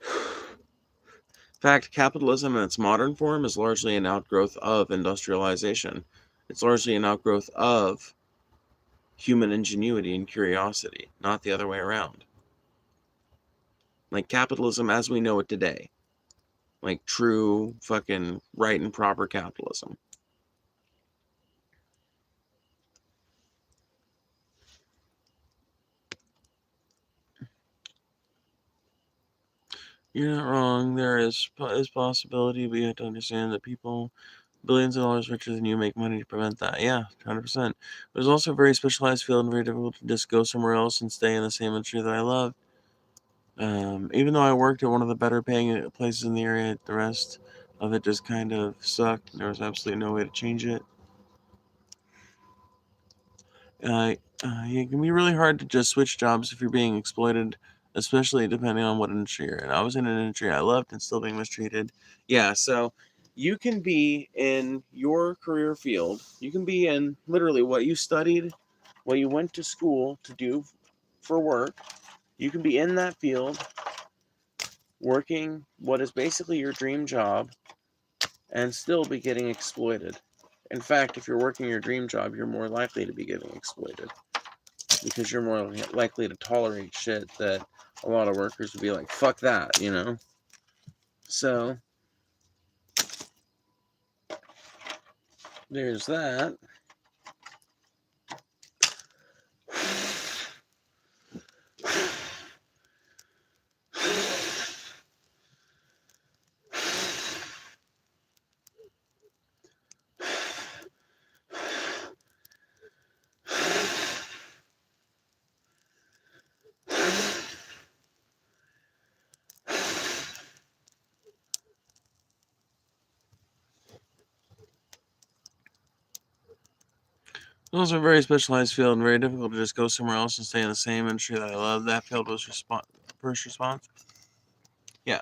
In fact, capitalism in its modern form is largely an outgrowth of industrialization. It's largely an outgrowth of human ingenuity and curiosity, not the other way around. Like capitalism as we know it today. Like true fucking right and proper capitalism. You're not wrong. There is possibility, but you have to understand that people billions of dollars richer than you make money to prevent that. Yeah, 100%. There's also a very specialized field and very difficult to just go somewhere else and stay in the same industry that I love. Even though I worked at one of the better paying places in the area, the rest of it just kind of sucked. There was absolutely no way to change it. It can be really hard to just switch jobs if you're being exploited, especially depending on what industry you're in. I was in an industry I loved and still being mistreated. Yeah, so you can be in your career field. You can be in literally what you studied, what you went to school to do for work. You can be in that field working what is basically your dream job and still be getting exploited. In fact, if you're working your dream job, you're more likely to be getting exploited because you're more likely to tolerate shit that a lot of workers would be like, fuck that, you know? So, there's that. Those are a very specialized field and very difficult to just go somewhere else and stay in the same industry that I love. That field was first response. Yeah.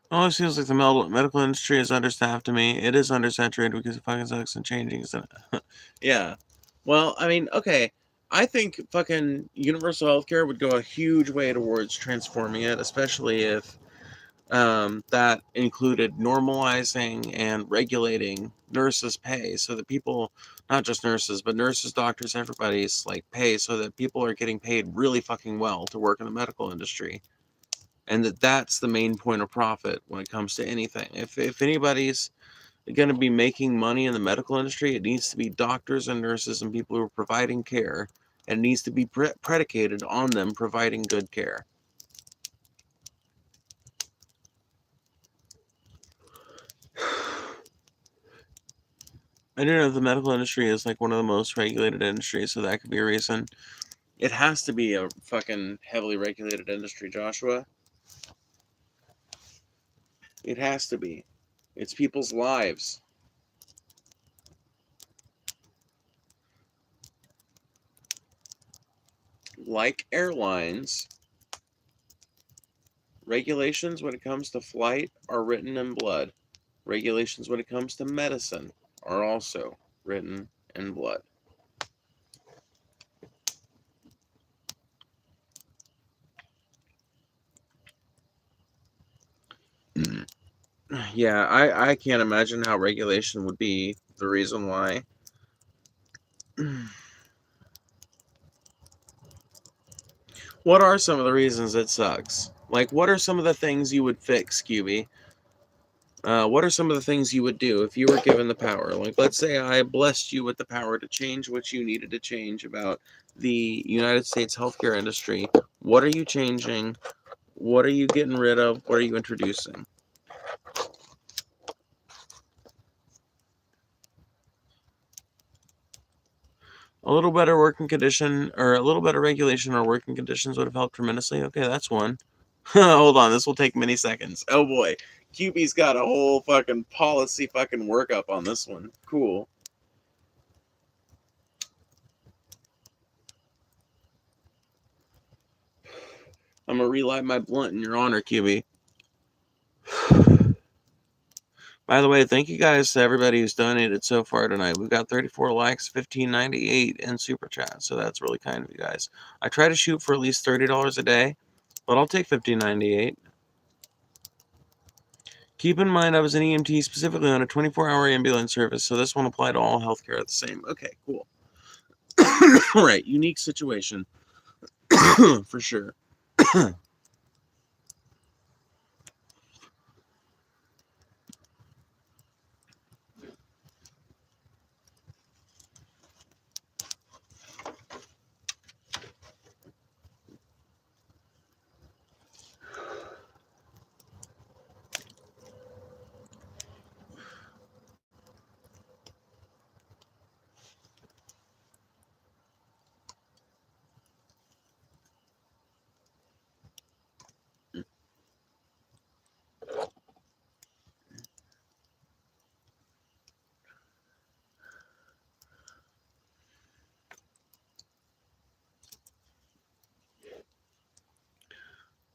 Always seems like the medical industry is understaffed to me. It is undersaturated because it fucking sucks and changing. Yeah. Well, I mean, okay. I think fucking universal healthcare would go a huge way towards transforming it, especially if that included normalizing and regulating nurses' pay so that people, not just nurses, but nurses, doctors, everybody's like pay so that people are getting paid really fucking well to work in the medical industry. And that's the main point of profit when it comes to anything. If anybody's going to be making money in the medical industry, it needs to be doctors and nurses and people who are providing care. And it needs to be predicated on them providing good care. I don't know if the medical industry is like one of the most regulated industries, so that could be a reason. It has to be a fucking heavily regulated industry, Joshua. It has to be. It's people's lives. Like airlines, regulations when it comes to flight are written in blood. Regulations when it comes to medicine are also written in blood. Yeah, I can't imagine how regulation would be the reason why. What are some of the reasons it sucks? Like, what are some of the things you would fix, QB? What are some of the things you would do if you were given the power? Like, let's say I blessed you with the power to change what you needed to change about the United States healthcare industry. What are you changing? What are you getting rid of? What are you introducing? A little better working condition, or a little better regulation or working conditions would have helped tremendously. Okay, that's one. Hold on, this will take many seconds. Oh boy, QB's got a whole fucking policy fucking workup on this one. Cool. I'm gonna relight my blunt in your honor, QB. By the way, thank you guys to everybody who's donated so far tonight. We've got 34 likes, 15.98 in super chat, so that's really kind of you guys. I try to shoot for at least $30 a day, but I'll take 15.98. Keep in mind, I was an EMT specifically on a 24-hour ambulance service, so this won't apply to all healthcare the same. Okay, cool. Right, unique situation. For sure.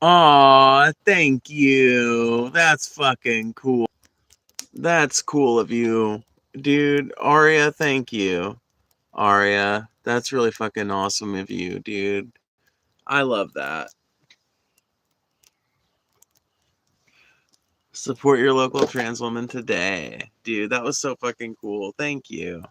Aw, thank you. That's fucking cool. That's cool of you. Dude, Aria, thank you. Aria, that's really fucking awesome of you, dude. I love that. Support your local trans woman today. Dude, that was so fucking cool. Thank you.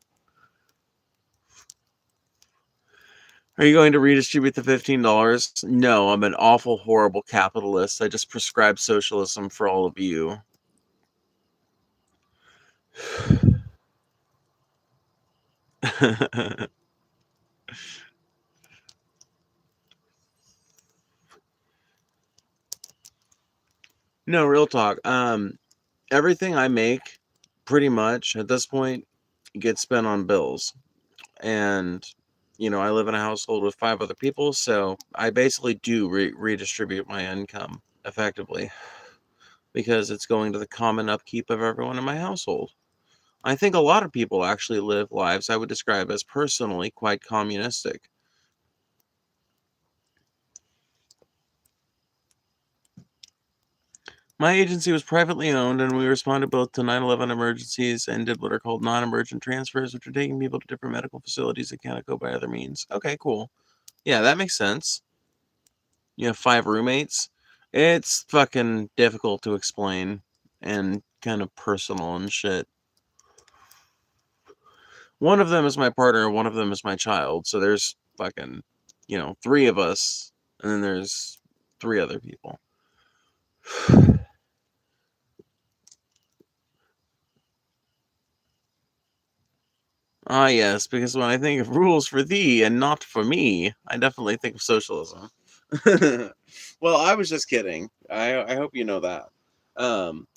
Are you going to redistribute the $15? No, I'm an awful, horrible capitalist. I just prescribe socialism for all of you. No, real talk. Everything I make, pretty much at this point, gets spent on bills. And I live in a household with 5 other people, so I basically do redistribute my income effectively because it's going to the common upkeep of everyone in my household. I think a lot of people actually live lives I would describe as personally quite communistic. My agency was privately owned, and we responded both to 9/11 emergencies and did what are called non-emergent transfers, which are taking people to different medical facilities that cannot go by other means. Okay, cool. Yeah, that makes sense. You have 5 roommates. It's fucking difficult to explain and kind of personal and shit. One of them is my partner, one of them is my child. So there's fucking, 3 of us, and then there's 3 other people. Ah, yes, because when I think of rules for thee and not for me, I definitely think of socialism. Well, I was just kidding. I hope you know that. Um,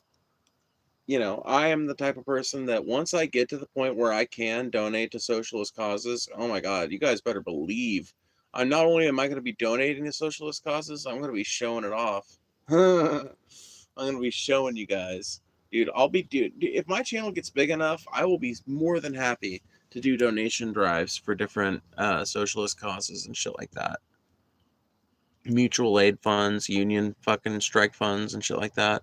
I am the type of person that once I get to the point where I can donate to socialist causes, oh my God, you guys better believe. I'm not only am I going to be donating to socialist causes, I'm going to be showing it off. I'm going to be showing you guys. Dude, dude, if my channel gets big enough, I will be more than happy to do donation drives for different socialist causes and shit like that. Mutual aid funds, union fucking strike funds and shit like that.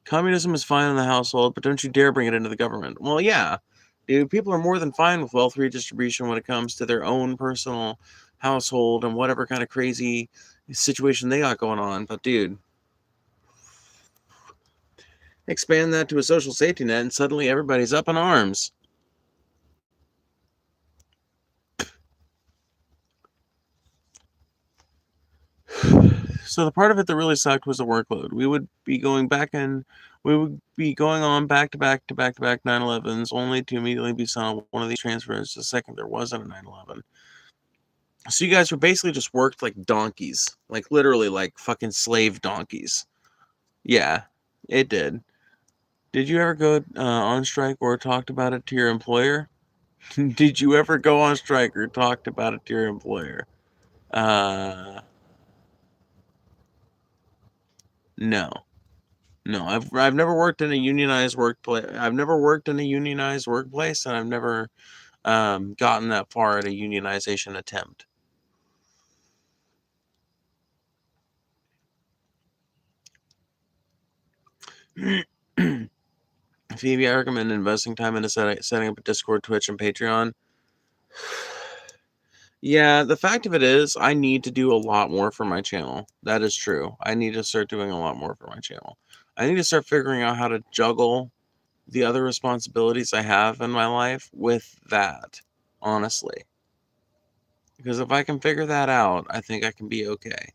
Communism is fine in the household, but don't you dare bring it into the government. Well, yeah, dude, people are more than fine with wealth redistribution when it comes to their own personal household and whatever kind of crazy situation they got going on. But, dude, expand that to a social safety net and suddenly everybody's up in arms. So the part of it that really sucked was the workload. We would be going back and We would be going on back to back to back to back 9/11s, only to immediately be sent on one of these transfers the second there wasn't a 9/11. So you guys were basically just worked like donkeys, like literally like fucking slave donkeys. Yeah, it did. Did you ever go on strike or talked about it to your employer? Did you ever go on strike or talked about it to your employer? Uh, no. No, I've never worked in a unionized workplace. I've never worked in a unionized workplace, and I've never gotten that far at a unionization attempt. Phoebe, I recommend investing time into setting up a Discord, Twitch, and Patreon. Yeah, the fact of it is, I need to do a lot more for my channel. That is true. I need to start doing a lot more for my channel. I need to start figuring out how to juggle the other responsibilities I have in my life with that, honestly. Because if I can figure that out, I think I can be okay.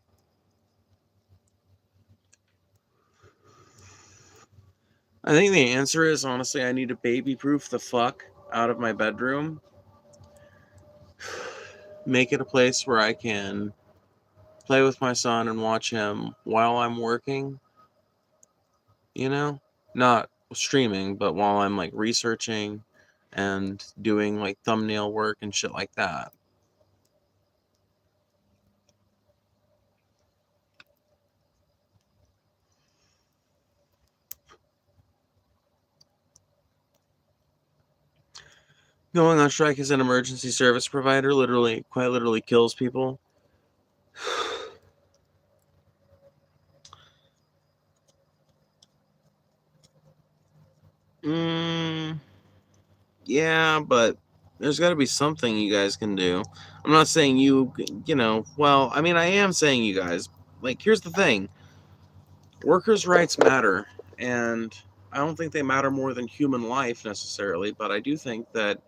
I think the answer is, honestly, I need to baby-proof the fuck out of my bedroom. Make it a place where I can play with my son and watch him while I'm working, you know? Not streaming, but while I'm like researching and doing like thumbnail work and shit like that. Going on strike as an emergency service provider quite literally kills people. Yeah, but there's got to be something you guys can do. I'm not saying well, I mean, I am saying you guys. Like, here's the thing. Workers' rights matter, and I don't think they matter more than human life necessarily, but I do think that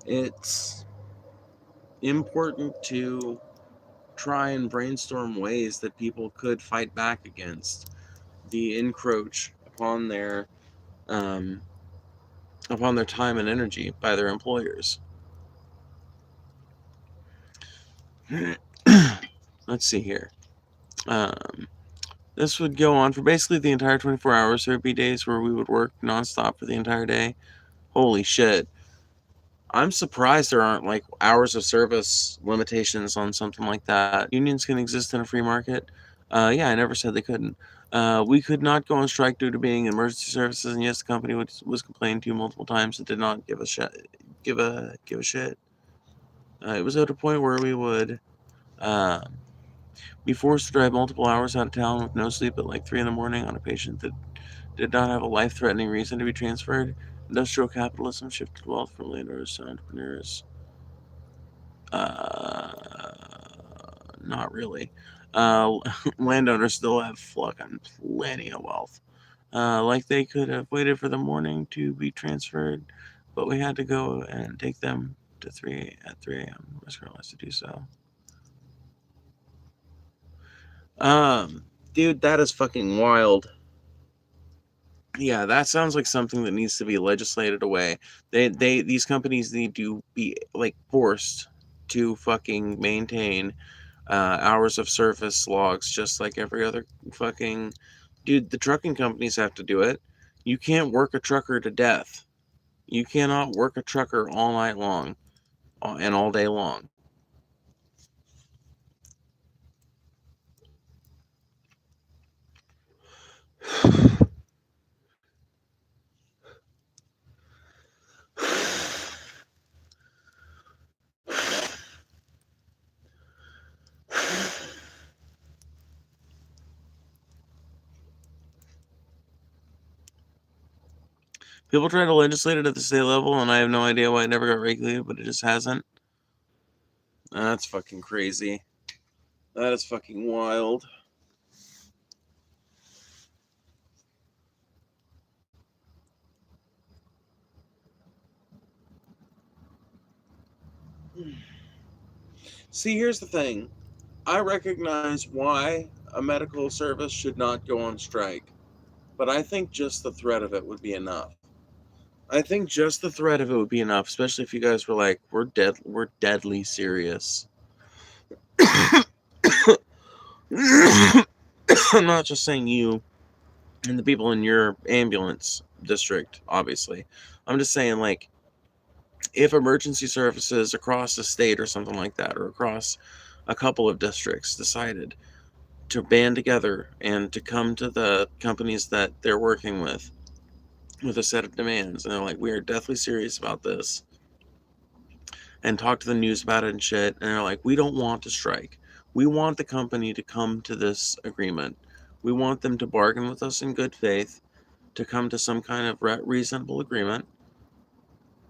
it's important to try and brainstorm ways that people could fight back against the encroach um, upon their time and energy by their employers. Let's see here. This would go on for basically the entire 24 hours. There would be days where we would work nonstop for the entire day. Holy shit. I'm surprised there aren't like hours of service limitations on something like that. Unions can exist in a free market. Yeah, I never said they couldn't. We could not go on strike due to being emergency services, and yes, the company was complained to multiple times. It did not give a shit. Give a shit. It was at a point where we would be forced to drive multiple hours out of town with no sleep at like 3 in the morning on a patient that did not have a life-threatening reason to be transferred. Industrial capitalism shifted wealth from landowners to entrepreneurs. Not really. Landowners still have fucking plenty of wealth. Like they could have waited for the morning to be transferred, but we had to go and take them to 3 a.m. Risk our lives to do so. Dude, that is fucking wild. Yeah, that sounds like something that needs to be legislated away. These companies need to be like forced to fucking maintain hours of service logs, just like every other fucking dude. The trucking companies have to do it. You can't work a trucker to death. You cannot work a trucker all night long and all day long. People try to legislate it at the state level, and I have no idea why it never got regulated, but it just hasn't. That's fucking crazy. That is fucking wild. See, here's the thing. I recognize why a medical service should not go on strike. But I think just the threat of it would be enough. I think just the threat of it would be enough, especially if you guys were like, we're deadly serious. I'm not just saying you and the people in your ambulance district, obviously. I'm just saying, like, if emergency services across the state or something like that, or across a couple of districts decided to band together and to come to the companies that they're working with a set of demands, and they're like, we are deathly serious about this, and talk to the news about it and shit, and they're like, we don't want to strike. We want the company to come to this agreement. We want them to bargain with us in good faith to come to some kind of reasonable agreement,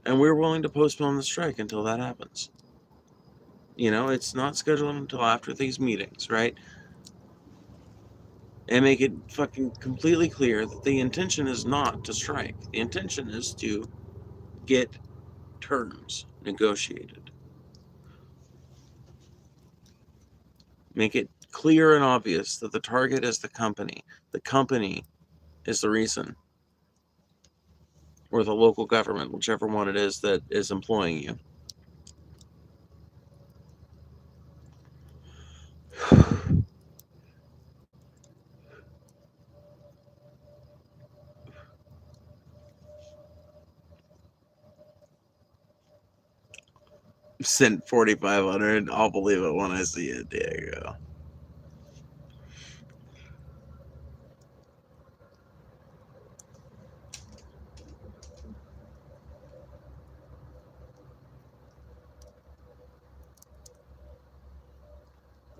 and we're willing to postpone the strike until that happens. You know, it's not scheduled until after these meetings, right? And make it fucking completely clear that the intention is not to strike. The intention is to get terms negotiated. Make it clear and obvious that the target is the company. The company is the reason, or the local government, whichever one it is that is employing you. Sent 4,500. I'll believe it when I see it, Diego.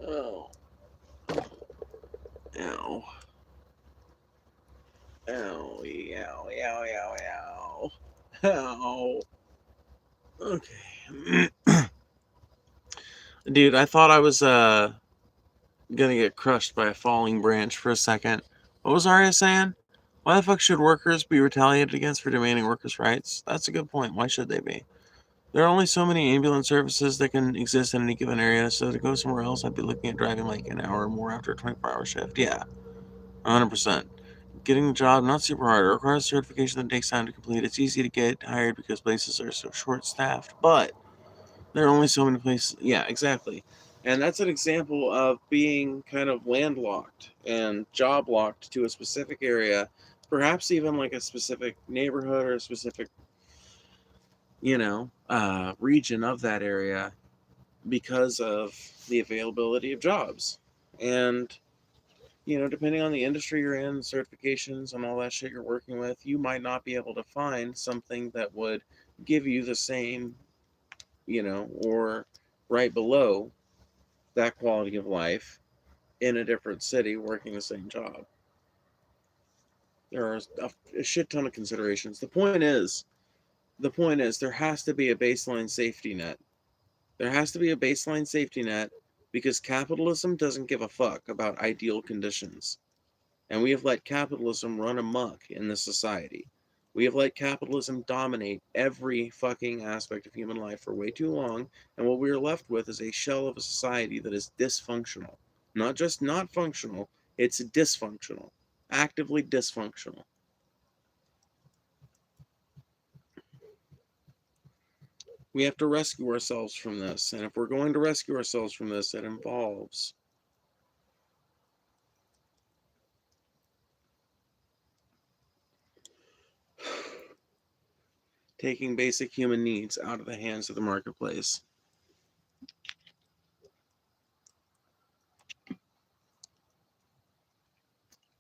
Oh. Ow. Ow. Ow. Ow. Ow. Ow. Ow. Okay. Dude, I thought I was gonna get crushed by a falling branch for a second. What was Arya saying? Why the fuck should workers be retaliated against for demanding workers' rights? That's a good point. Why should they be? There are only so many ambulance services that can exist in any given area, so to go somewhere else, I'd be looking at driving like an hour or more after a 24-hour shift. Yeah, 100%. Getting the job, not super hard. It requires certification that takes time to complete. It's easy to get hired because places are so short-staffed, but there are only so many places. Yeah, exactly. And that's an example of being kind of landlocked and job locked to a specific area, perhaps even like a specific neighborhood or a specific, region of that area because of the availability of jobs. And, depending on the industry you're in, certifications and all that shit you're working with, you might not be able to find something that would give you the same, or right below that quality of life in a different city working the same job. There are a shit ton of considerations. The point is there has to be a baseline safety net. There has to be a baseline safety net because capitalism doesn't give a fuck about ideal conditions. And we have let capitalism run amok in this society. We have let capitalism dominate every fucking aspect of human life for way too long, and what we are left with is a shell of a society that is dysfunctional. Not just not functional, it's dysfunctional. Actively dysfunctional. We have to rescue ourselves from this, and if we're going to rescue ourselves from this, it involves taking basic human needs out of the hands of the marketplace.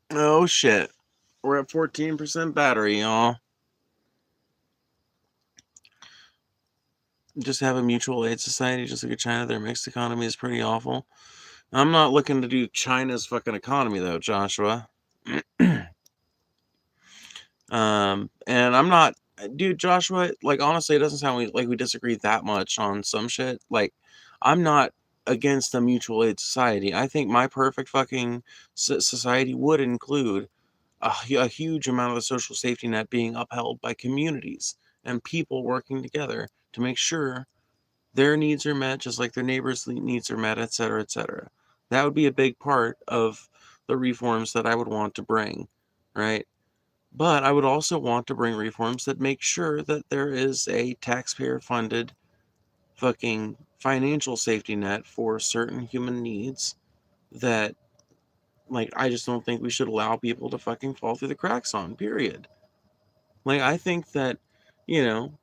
Oh shit. We're at 14% battery, y'all. Just have a mutual aid society, just like China. Their mixed economy is pretty awful. I'm not looking to do China's fucking economy, though, Joshua. And I'm not, dude, Joshua, like, honestly, it doesn't sound like we disagree that much on some shit. Like, I'm not against a mutual aid society. I think my perfect fucking society would include a huge amount of the social safety net being upheld by communities and people working together to make sure their needs are met just like their neighbors' needs are met, et cetera, et cetera. That would be a big part of the reforms that I would want to bring, right? But I would also want to bring reforms that make sure that there is a taxpayer-funded fucking financial safety net for certain human needs that, like, I just don't think we should allow people to fucking fall through the cracks on, period. Like, I think that,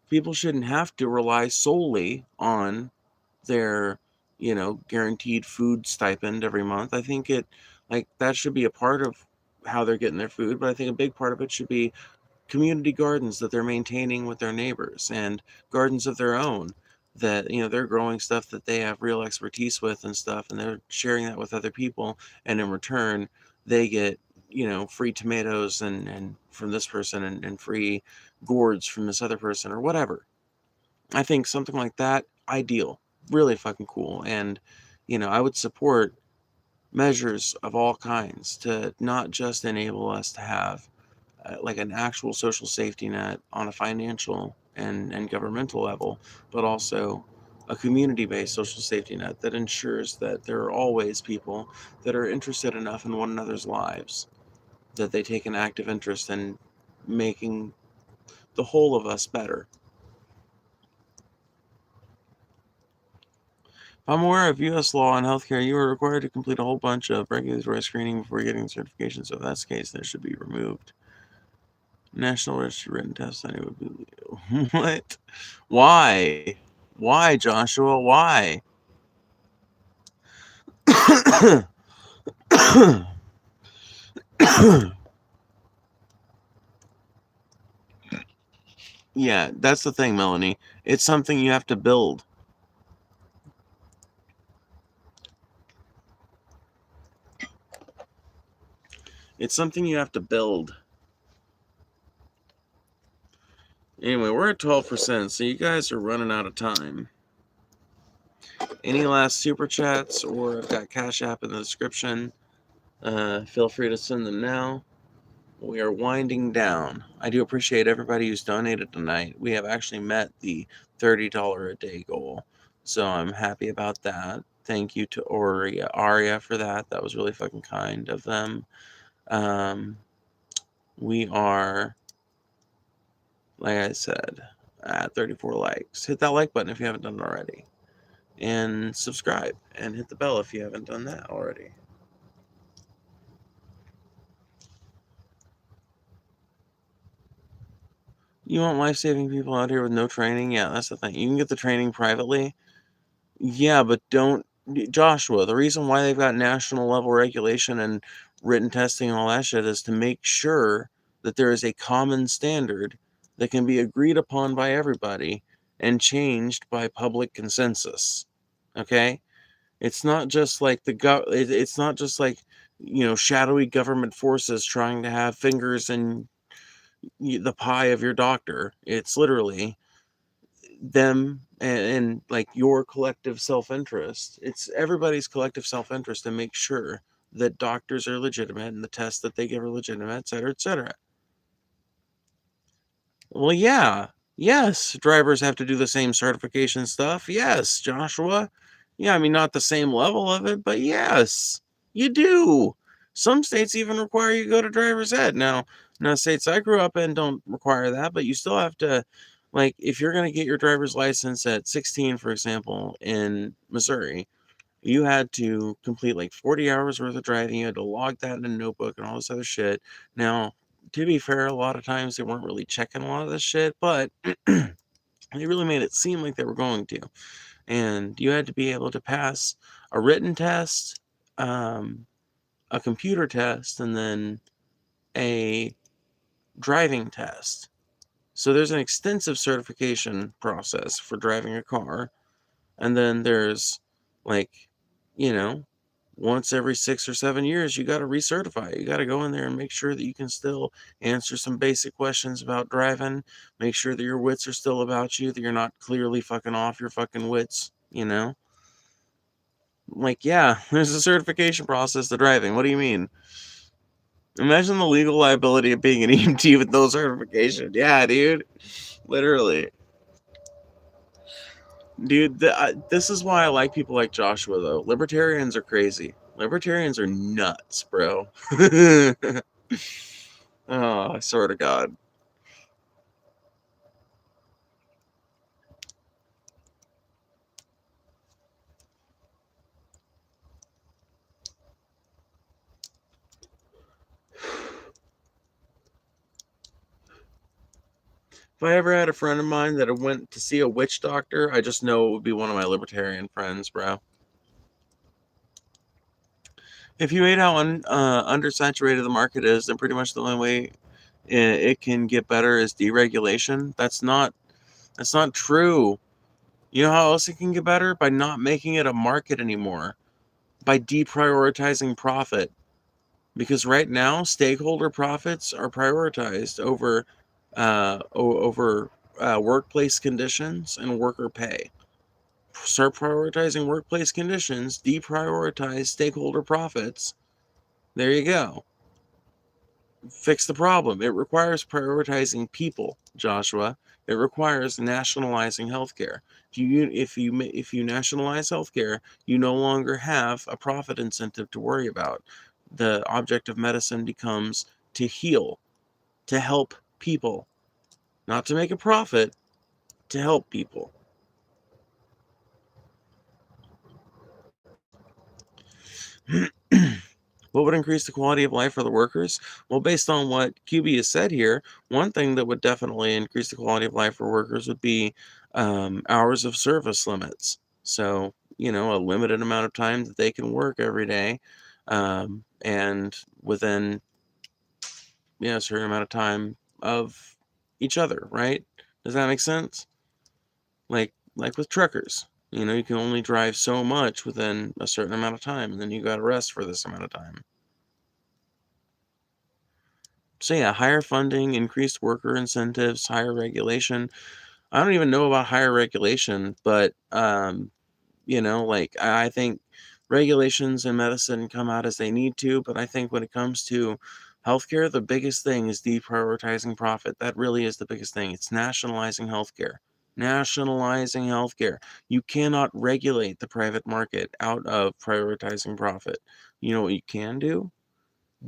people shouldn't have to rely solely on their, guaranteed food stipend every month. I think that should be a part of how they're getting their food, but I think a big part of it should be community gardens that they're maintaining with their neighbors and gardens of their own that, they're growing stuff that they have real expertise with and stuff, and they're sharing that with other people, and in return they get, free tomatoes and from this person, and free gourds from this other person or whatever. I think something like that, ideal, really fucking cool. And I would support measures of all kinds to not just enable us to have like an actual social safety net on a financial and governmental level, but also a community-based social safety net that ensures that there are always people that are interested enough in one another's lives that they take an active interest in making the whole of us better. If I'm aware of U.S. law on healthcare, you are required to complete a whole bunch of regulatory screening before getting certification, so if that's the case, that should be removed. National Register written test, I would be... What? Why? Why, Joshua? Why? Yeah, that's the thing, Melanie. It's something you have to build. It's something you have to build. Anyway, we're at 12%, so you guys are running out of time. Any last super chats, or I've got Cash App in the description. Feel free to send them now. We are winding down. I do appreciate everybody who's donated tonight. We have actually met the $30 a day goal, so I'm happy about that. Thank you to Aria for that. That was really fucking kind of them. We are, like I said, at 34 likes. Hit that like button if you haven't done it already. And subscribe and hit the bell if you haven't done that already. You want life-saving people out here with no training? Yeah, that's the thing. You can get the training privately. Yeah, but don't... Joshua, the reason why they've got national level regulation and written testing and all that shit is to make sure that there is a common standard that can be agreed upon by everybody and changed by public consensus. Okay? It's not just like it's not just like, shadowy government forces trying to have fingers in the pie of your doctor. It's literally them and like your collective self-interest. It's everybody's collective self-interest to make sure that doctors are legitimate and the tests that they give are legitimate, et cetera, et cetera. Well, yeah. Yes, drivers have to do the same certification stuff. Yes, Joshua. Yeah, I mean, not the same level of it, but yes, you do. Some states even require you to go to driver's ed. Now, states I grew up in don't require that, but you still have to, like, if you're going to get your driver's license at 16, for example, in Missouri, you had to complete like 40 hours worth of driving. You had to log that in a notebook and all this other shit. Now, to be fair, a lot of times they weren't really checking a lot of this shit, but they really made it seem like they were going to. And you had to be able to pass a written test, a computer test, and then a driving test. So there's an extensive certification process for driving a car. And then there's like, once every 6 or 7 years, you got to recertify. You got to go in there and make sure that you can still answer some basic questions about driving. Make sure that your wits are still about you, that you're not clearly fucking off your fucking wits, Like, yeah, there's a certification process to driving. What do you mean? Imagine the legal liability of being an EMT with no certification. Yeah, dude. Literally. Dude, this is why I like people like Joshua, though. Libertarians are crazy. Libertarians are nuts, bro. Oh, I swear to God. If I ever had a friend of mine that went to see a witch doctor, I just know it would be one of my libertarian friends, bro. If you hate how undersaturated the market is, then pretty much the only way it can get better is deregulation. That's not true. You know how else it can get better? By not making it a market anymore. By deprioritizing profit. Because right now, stakeholder profits are prioritized over workplace conditions and worker pay. Start prioritizing workplace conditions, deprioritize stakeholder profits. There you go. Fix the problem. It requires prioritizing people, Joshua. It requires nationalizing healthcare. If you nationalize healthcare, you no longer have a profit incentive to worry about. The object of medicine becomes to heal, to help people, not to make a profit, to help people. What would increase the quality of life for the workers? Well, based on what QB has said here, one thing that would definitely increase the quality of life for workers would be hours of service limits. So, a limited amount of time that they can work every day, and within a certain amount of time of each other, right? Does that make sense? Like with truckers. You can only drive so much within a certain amount of time, and then you got to rest for this amount of time. So yeah, higher funding, increased worker incentives, higher regulation. I don't even know about higher regulation, but I think regulations in medicine come out as they need to, but I think when it comes to healthcare, the biggest thing is deprioritizing profit. That really is the biggest thing. It's nationalizing healthcare. Nationalizing healthcare. You cannot regulate the private market out of prioritizing profit. You know what you can do?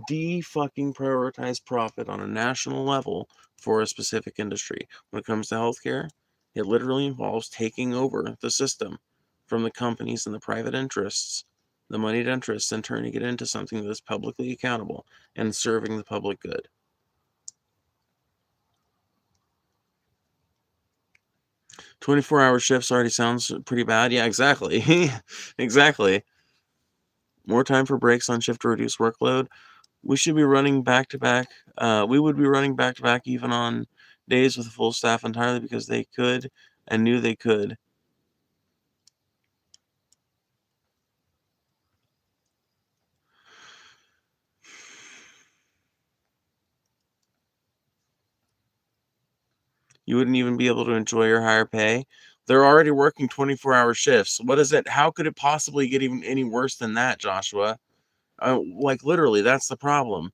De-fucking prioritize profit on a national level for a specific industry. When it comes to healthcare, it literally involves taking over the system from the companies and the private interests, the moneyed interests, and turning it into something that is publicly accountable and serving the public good. "24-hour shifts already sounds pretty bad." Yeah, exactly. Exactly. More time for breaks on shift to reduce workload. We should be running back to back. We would be running back to back even on days with a full staff entirely because they could and knew they could. You wouldn't even be able to enjoy your higher pay. They're already working 24-hour shifts. What is it? How could it possibly get even any worse than that, Joshua? Literally, that's the problem.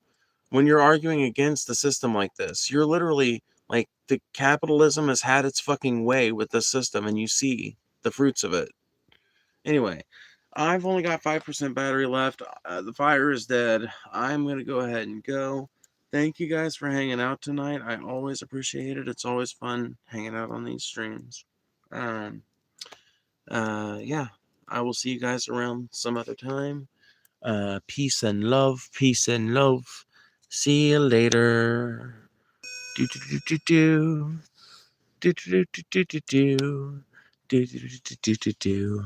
When you're arguing against a system like this, you're literally like the capitalism has had its fucking way with this system, and you see the fruits of it. Anyway, I've only got 5% battery left. The fire is dead. I'm going to go ahead and go. Thank you guys for hanging out tonight. I always appreciate it. It's always fun hanging out on these streams. Um, yeah, I will see you guys around some other time. Peace and love. Peace and love. See you later. Do do do do do do do do do do do do do do do do do.